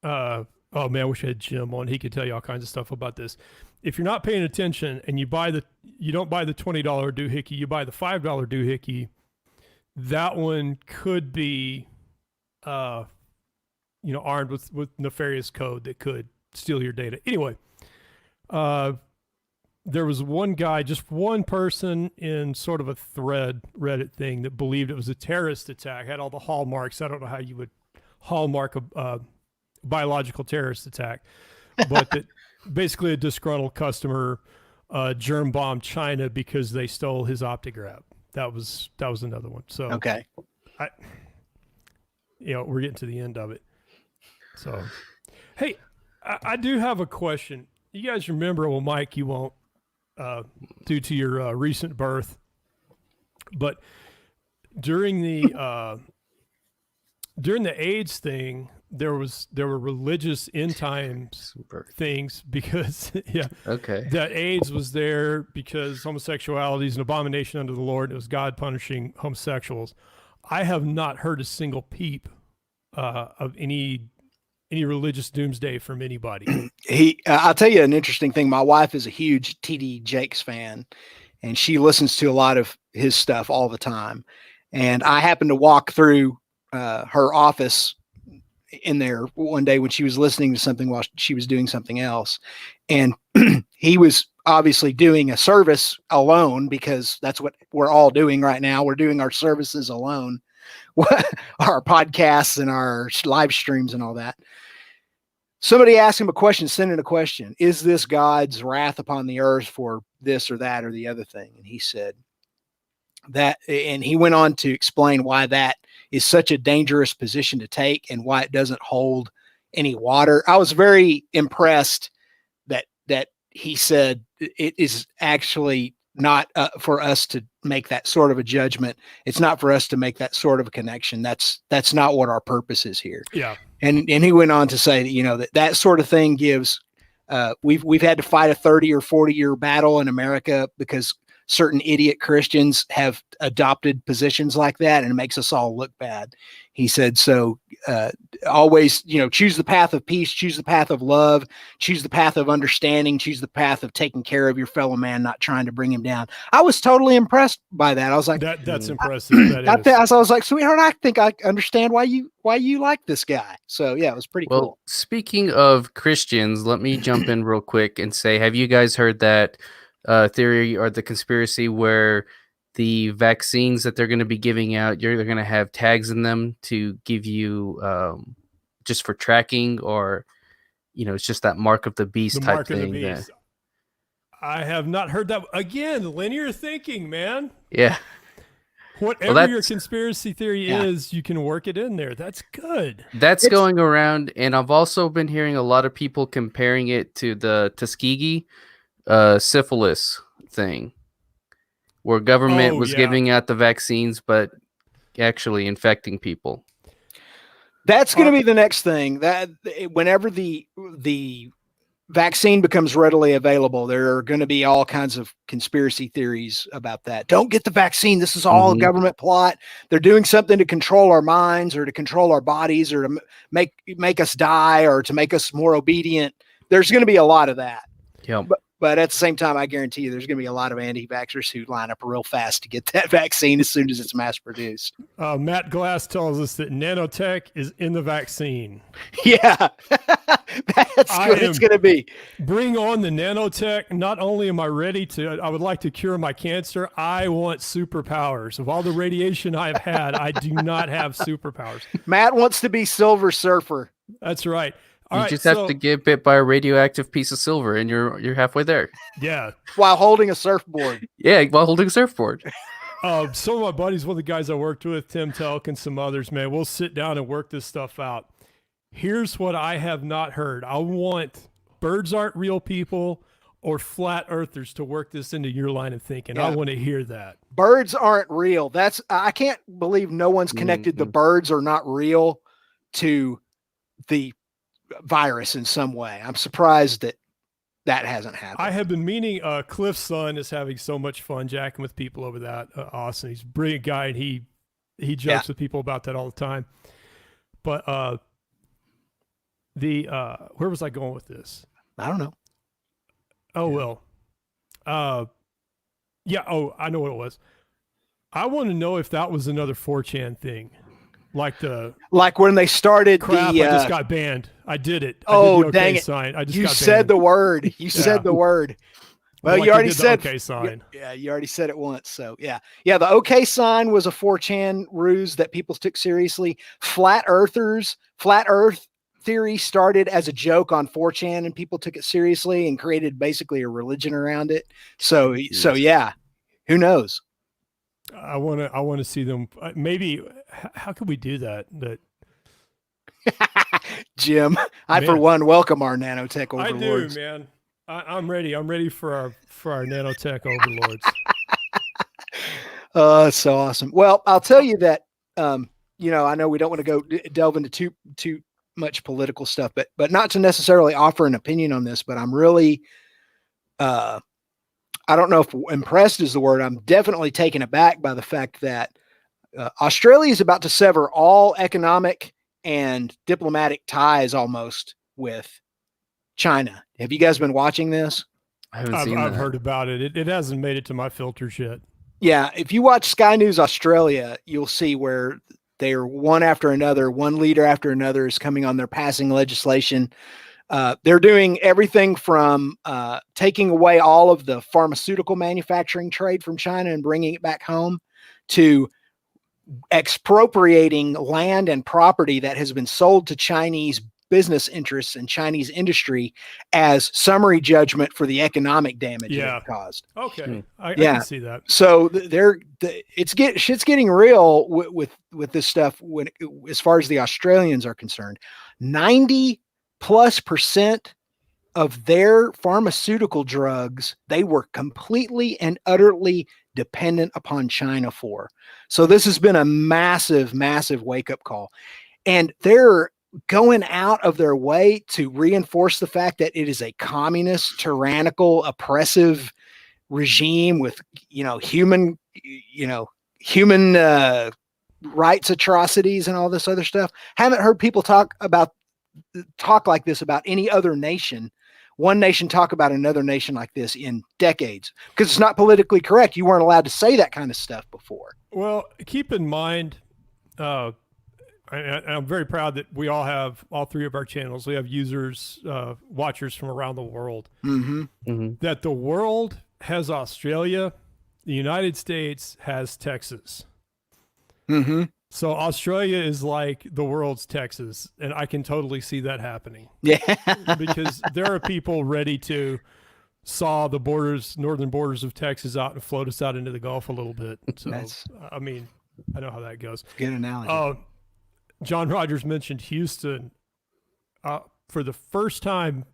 oh man, I wish I had Jim on. He could tell you all kinds of stuff about this. If you're not paying attention and you don't buy the $20 doohickey, you buy the $5 doohickey, that one could be armed with nefarious code that could steal your data. Anyway, there was one guy, just one person in sort of a thread Reddit thing that believed it was a terrorist attack, had all the hallmarks. I don't know how you would hallmark a biological terrorist attack, but that basically a disgruntled customer germ bombed China because they stole his OptiGrab. That was another one. So okay, we're getting to the end of it. So, hey, I do have a question. You guys remember? Well, Mike, you won't. Due to your recent birth, but during the AIDS thing, there were religious end times things because that AIDS was there because homosexuality is an abomination unto the Lord. It was God punishing homosexuals. I have not heard a single peep of any religious doomsday from anybody. I'll tell you an interesting thing. My wife is a huge TD Jakes fan, and she listens to a lot of his stuff all the time. And I happened to walk through her office in there one day when she was listening to something while she was doing something else. And he was obviously doing a service alone because that's what we're all doing right now. We're doing our services alone, our podcasts and our live streams and all that. Somebody asked him a question, sent in a question. Is this God's wrath upon the earth for this or that or the other thing? And he said that, and he went on to explain why that is such a dangerous position to take and why it doesn't hold any water. I was very impressed that he said it is actually not for us to make that sort of a judgment. It's not for us to make that sort of a connection. That's not what our purpose is here. Yeah. And he went on to say that, that sort of thing gives, we've had to fight a 30 or 40 year battle in America because certain idiot Christians have adopted positions like that, and it makes us all look bad. He said, so always, choose the path of peace, choose the path of love, choose the path of understanding, choose the path of taking care of your fellow man, not trying to bring him down. I was totally impressed by that. I was like, that's impressive. I was like, sweetheart, I think I understand why you like this guy. So yeah, it was pretty cool. Speaking of Christians, let me jump in real quick and say, have you guys heard that theory or the conspiracy where the vaccines that they're going to be giving out, they're going to have tags in them to give you just for tracking, or it's just that mark of the beast type thing? I have not heard that. Again, linear thinking, man. Yeah. Whatever your conspiracy theory is, you can work it in there. That's good. That's going around, and I've also been hearing a lot of people comparing it to the Tuskegee syphilis thing, where government was giving out the vaccines, but actually infecting people. That's going to be the next thing. That whenever the vaccine becomes readily available, there are going to be all kinds of conspiracy theories about that. Don't get the vaccine. This is all a government plot. They're doing something to control our minds or to control our bodies or to make us die or to make us more obedient. There's going to be a lot of that. Yeah. But at the same time, I guarantee you there's going to be a lot of anti-vaxxers who line up real fast to get that vaccine as soon as it's mass produced. Matt Glass tells us that nanotech is in the vaccine. Yeah, that's what it's going to be. Bring on the nanotech. Not only am I ready I would like to cure my cancer, I want superpowers. Of all the radiation I've had, I do not have superpowers. Matt wants to be Silver Surfer. That's right. You just have to get bit by a radioactive piece of silver, and you're halfway there. Yeah, while holding a surfboard. Yeah, while holding a surfboard. Some of my buddies, one of the guys I worked with, Tim Telk, and some others, man, we'll sit down and work this stuff out. Here's what I have not heard. I want birds aren't real people or flat earthers to work this into your line of thinking. Yeah. I want to hear that. Birds aren't real. I can't believe no one's connected the birds are not real to the virus in some way. I'm surprised that hasn't happened. I have been meaning Cliff's son is having so much fun jacking with people over that. Austin, he's a brilliant guy, and he jokes with people about that all the time. But where was I going with this? I don't know. Oh, well. Yeah, I know what it was. I want to know if that was another 4chan thing. Like when they started crap, I just got banned. I did it. Oh, I did the dang it. Sign. I just you got said banned. the word. You said the word. Well, you already said the OK sign. Yeah, you already said it once. So yeah. The OK sign was a 4chan ruse that people took seriously. Flat Earth theory started as a joke on 4chan, and people took it seriously and created basically a religion around it. So yeah, who knows? I want to see them. Maybe how could we do that? Jim, I for one welcome our nanotech overlords. I do, man. I'm ready. I'm ready for our nanotech overlords. It's so awesome. Well, I'll tell you that. I know we don't want to go delve into too much political stuff, but not to necessarily offer an opinion on this. But I'm really, I don't know if impressed is the word. I'm definitely taken aback by the fact that Australia is about to sever all economic and diplomatic ties almost with China. Have you guys been watching this? I've heard about it. It hasn't made it to my filters yet. Yeah. If you watch Sky News Australia, you'll see where they're one after another, one leader after another is coming on. They're passing legislation. They're doing everything from taking away all of the pharmaceutical manufacturing trade from China and bringing it back home, to expropriating land and property that has been sold to Chinese business interests and Chinese industry as summary judgment for the economic damage it caused. Okay. I can see that. So shit's getting real with this stuff as far as the Australians are concerned. 90+% of their pharmaceutical drugs, they were completely and utterly dependent upon China for. So this has been a massive, massive wake-up call. And they're going out of their way to reinforce the fact that it is a communist, tyrannical, oppressive regime with, human rights atrocities and all this other stuff. Haven't heard people talk like this about any other nation. One nation talk about another nation like this in decades, because it's not politically correct. You weren't allowed to say that kind of stuff before. Well, keep in mind, I'm very proud that we all three of our channels, we have users, watchers from around the world. That the world has Australia, the United States has Texas. So Australia is like the world's Texas, and I can totally see that happening. Yeah. Because there are people ready to saw the northern borders of Texas out and float us out into the Gulf a little bit. So, I mean, I know how that goes. Good analogy. John Rogers mentioned Houston. For the first time,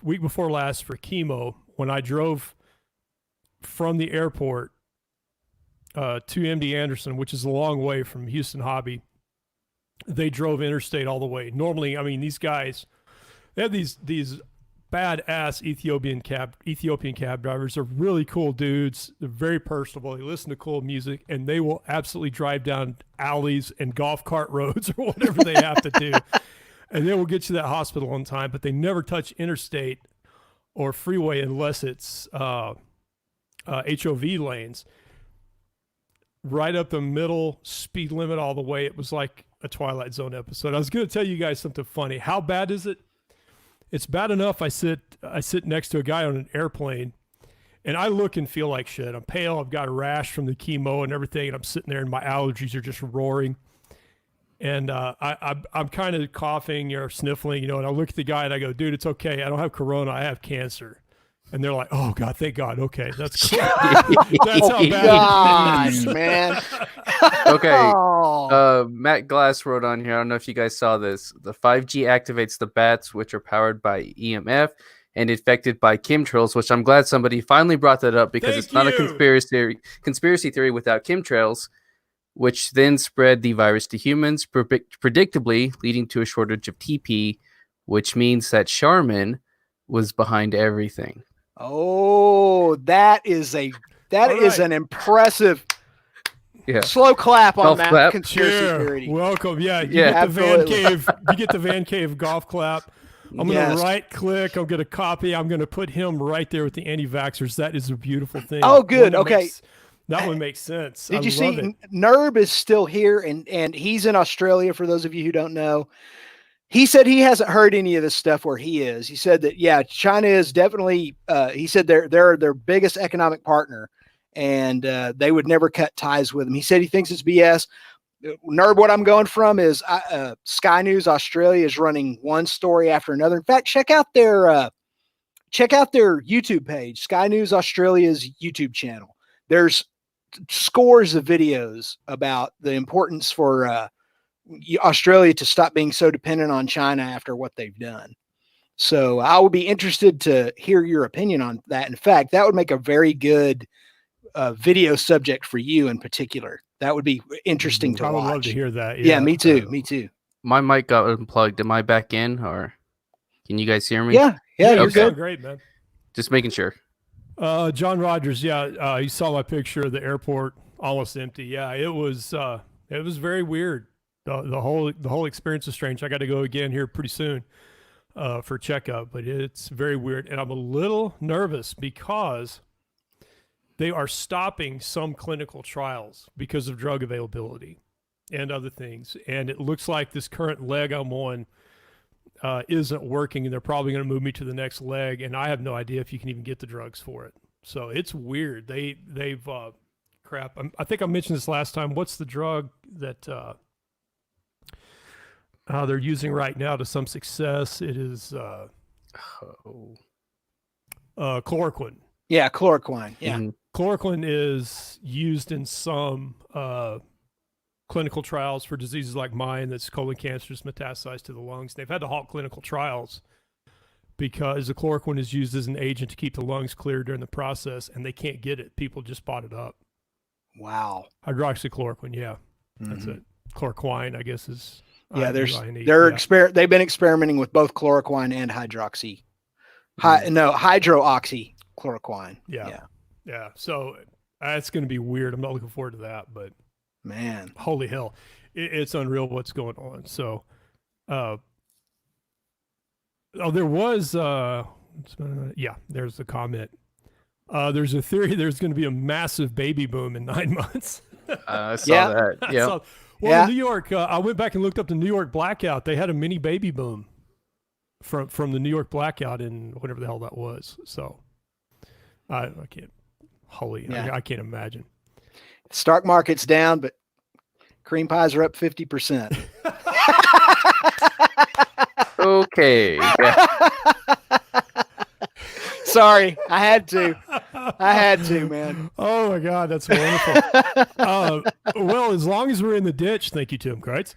week before last for chemo, when I drove from the airport to MD Anderson, which is a long way from Houston Hobby, they drove interstate all the way. Normally, I mean, these guys, they have these badass Ethiopian cab drivers. They're really cool dudes. They're very personable. They listen to cool music, and they will absolutely drive down alleys and golf cart roads or whatever they have to do. And they will get you to that hospital on time, but they never touch interstate or freeway unless it's HOV lanes. Right up the middle, speed limit all the way. It was like a Twilight Zone episode. I was going to tell you guys something funny. How bad is it? It's bad enough I sit next to a guy on an airplane, and I look and feel like shit. I'm pale. I've got a rash from the chemo and everything, and I'm sitting there, and my allergies are just roaring. And I'm kind of coughing or sniffling, and I look at the guy, and I go, dude, it's okay. I don't have corona. I have cancer. And they're like, oh, God, thank God. Okay, that's cool. That's how bad it is. Man. Okay. Matt Glass wrote on here, I don't know if you guys saw this. The 5G activates the bats, which are powered by EMF and infected by chemtrails, which I'm glad somebody finally brought that up, because it's not a conspiracy theory without chemtrails, which then spread the virus to humans, predictably leading to a shortage of TP, which means that Charmin was behind everything. Oh, that is an impressive slow clap on that clap. conspiracy theory. Welcome. Yeah, you get the Van Cave golf clap. I'm going to right click. I'm going to copy. I'm going to put him right there with the anti-vaxxers. That is a beautiful thing. Oh, good. Okay. That one makes sense. Did you see Nerb is still here, and he's in Australia, for those of you who don't know. He said he hasn't heard any of this stuff where he is. He said that, yeah, China is definitely, he said they're their biggest economic partner, and they would never cut ties with him. He said he thinks it's BS. Nerd, what I'm going from is Sky News Australia is running one story after another. In fact, check out their YouTube page, Sky News Australia's YouTube channel. There's scores of videos about the importance for Australia to stop being so dependent on China after what they've done. So I would be interested to hear your opinion on that. In fact, that would make a very good video subject for you in particular. That would be interesting to watch. I would love to hear that. Yeah, me too. Me too. My mic got unplugged. Am I back in, or can you guys hear me? Yeah, you're good. Great, man. Just making sure. John Rogers, you saw my picture of the airport almost empty. Yeah, it was very weird. The whole experience is strange. I got to go again here pretty soon for checkup, but it's very weird, and I'm a little nervous because they are stopping some clinical trials because of drug availability and other things, and it looks like this current leg I'm on isn't working, and they're probably going to move me to the next leg, and I have no idea if you can even get the drugs for it. So it's weird. They've crap. I think I mentioned this last time. What's the drug that they're using right now to some success? It is chloroquine. Yeah, chloroquine. Yeah. Mm-hmm. Chloroquine is used in some clinical trials for diseases like mine, that's colon cancers metastasized to the lungs. They've had to halt clinical trials because the chloroquine is used as an agent to keep the lungs clear during the process, and they can't get it. People just bought it up. Wow. Hydroxychloroquine, yeah. That's it. Chloroquine, I guess, is... Yeah, they've been experimenting with both chloroquine and hydroxychloroquine. Yeah. Yeah. So that's going to be weird. I'm not looking forward to that, but Man. holy hell, it's unreal what's going on. So, there was, there's the comment. There's a theory there's going to be a massive baby boom in 9 months. I saw that. Yeah. Well, New York, I went back and looked up the New York blackout. They had a mini baby boom from the New York blackout in whatever the hell that was. So I can't, I can't imagine. Stock market's down, but cream pies are up 50%. Okay. Yeah. Sorry, I had to, man. Oh my God, that's wonderful. Well, as long as we're in the ditch, thank you, Tim Kreitz.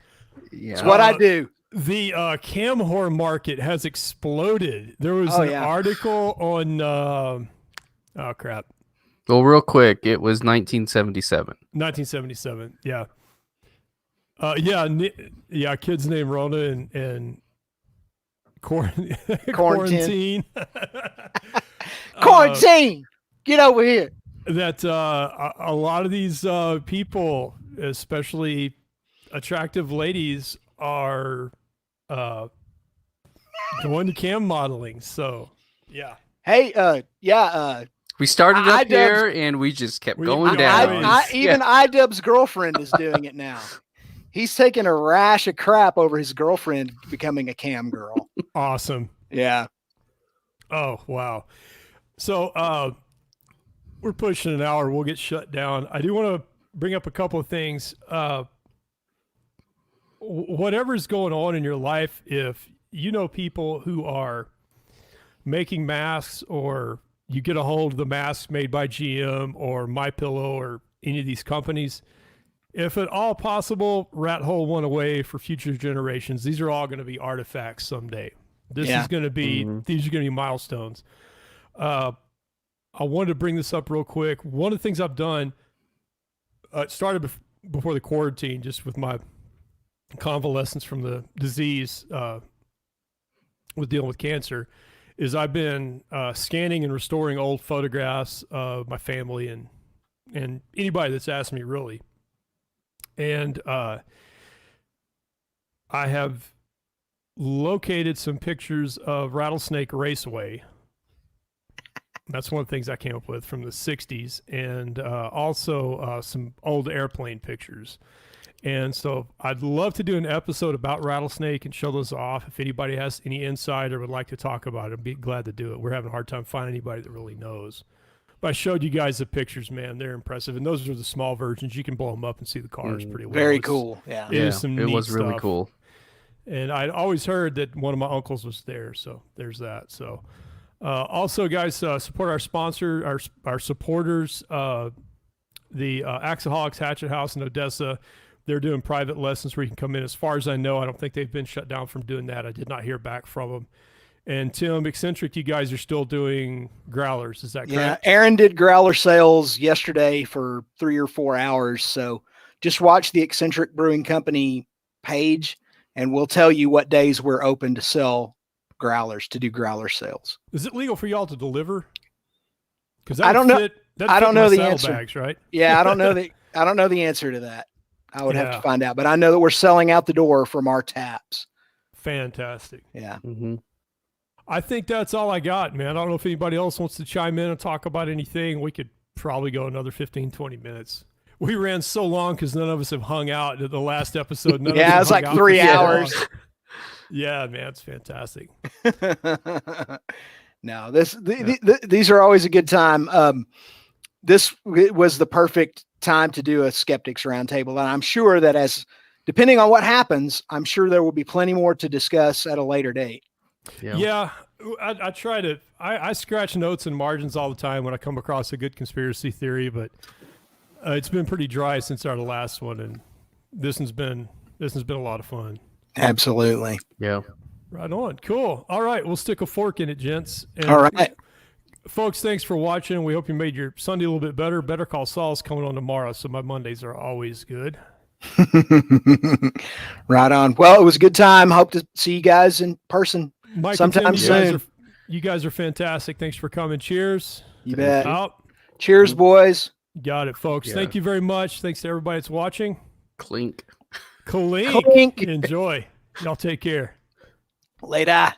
Yeah. It's what I do. The cam whore market has exploded. There was an article on, oh crap. Well, real quick, it was 1977. 1977, yeah. Kids named Rona and quarantine. Quarantine! Get over here. That a lot of these people, especially attractive ladies, are going to cam modeling. So, yeah. Hey, We started up here and we just kept going down. Even iDubbbz's girlfriend is doing it now. He's taking a rash of crap over his girlfriend becoming a cam girl. Awesome. Yeah. Oh, wow. So we're pushing an hour. We'll get shut down. I do want to bring up a couple of things. Whatever's going on in your life, if you know people who are making masks, or you get a hold of the masks made by GM or MyPillow or any of these companies, if at all possible, rat hole one away for future generations. These are all going to be artifacts someday. This is going to be, these are going to be milestones. I wanted to bring this up real quick. One of the things I've done, it started before the quarantine, just with my convalescence from the disease with dealing with cancer, is I've been scanning and restoring old photographs of my family and anybody that's asked me, really. And I have located some pictures of Rattlesnake Raceway. That's one of the things I came up with from the 60s, and also some old airplane pictures. And so I'd love to do an episode about Rattlesnake and show those off. If anybody has any insight or would like to talk about it, I'd be glad to do it. We're having a hard time finding anybody that really knows. But I showed you guys the pictures, man. They're impressive. And those are the small versions. You can blow them up and see the cars pretty well. Very cool. Yeah. It is some it neat was really stuff. cool. And I'd always heard that one of my uncles was there. So there's that. So also, guys, support our sponsor, our supporters, the Axaholics Hatchet House in Odessa. They're doing private lessons where you can come in. As far as I know, I don't think they've been shut down from doing that. I did not hear back from them. And Tim, Eccentric, you guys are still doing growlers. Is that correct? Yeah, Aaron did growler sales yesterday for 3 or 4 hours. So just watch the Eccentric Brewing Company page, and we'll tell you what days we're open to sell growlers, to do growler sales. Is it legal for y'all to deliver? Because I don't know. I don't know the answer. Bags, right? Yeah, I don't know the answer to that. I would have to find out, but I know that we're selling out the door from our taps. Fantastic. Yeah. Mm-hmm. I think that's all I got, man. I don't know if anybody else wants to chime in and talk about anything. We could probably go another 15, 20 minutes. We ran so long because none of us have hung out at the last episode. Yeah, it's like 3 hours. Yeah, man, it's fantastic. No, these are always a good time. This was the perfect time to do a Skeptics Roundtable, and I'm sure that depending on what happens, I'm sure there will be plenty more to discuss at a later date. Yeah, I try to. I scratch notes and margins all the time when I come across a good conspiracy theory, but it's been pretty dry since our last one, and this has been a lot of fun. Absolutely. Yeah. Right on. Cool. All right, we'll stick a fork in it, gents. And all right. Folks, thanks for watching. We hope you made your Sunday a little bit better. Better Call Saul's coming on tomorrow, so my Mondays are always good. Right on. Well, it was a good time. Hope to see you guys in person Mike sometime soon. You guys are fantastic. Thanks for coming. Cheers. You bet. Out. Cheers, boys. Got it, folks. Yeah. Thank you very much. Thanks to everybody that's watching. Clink. Clink. Clink. Enjoy. Y'all take care. Later.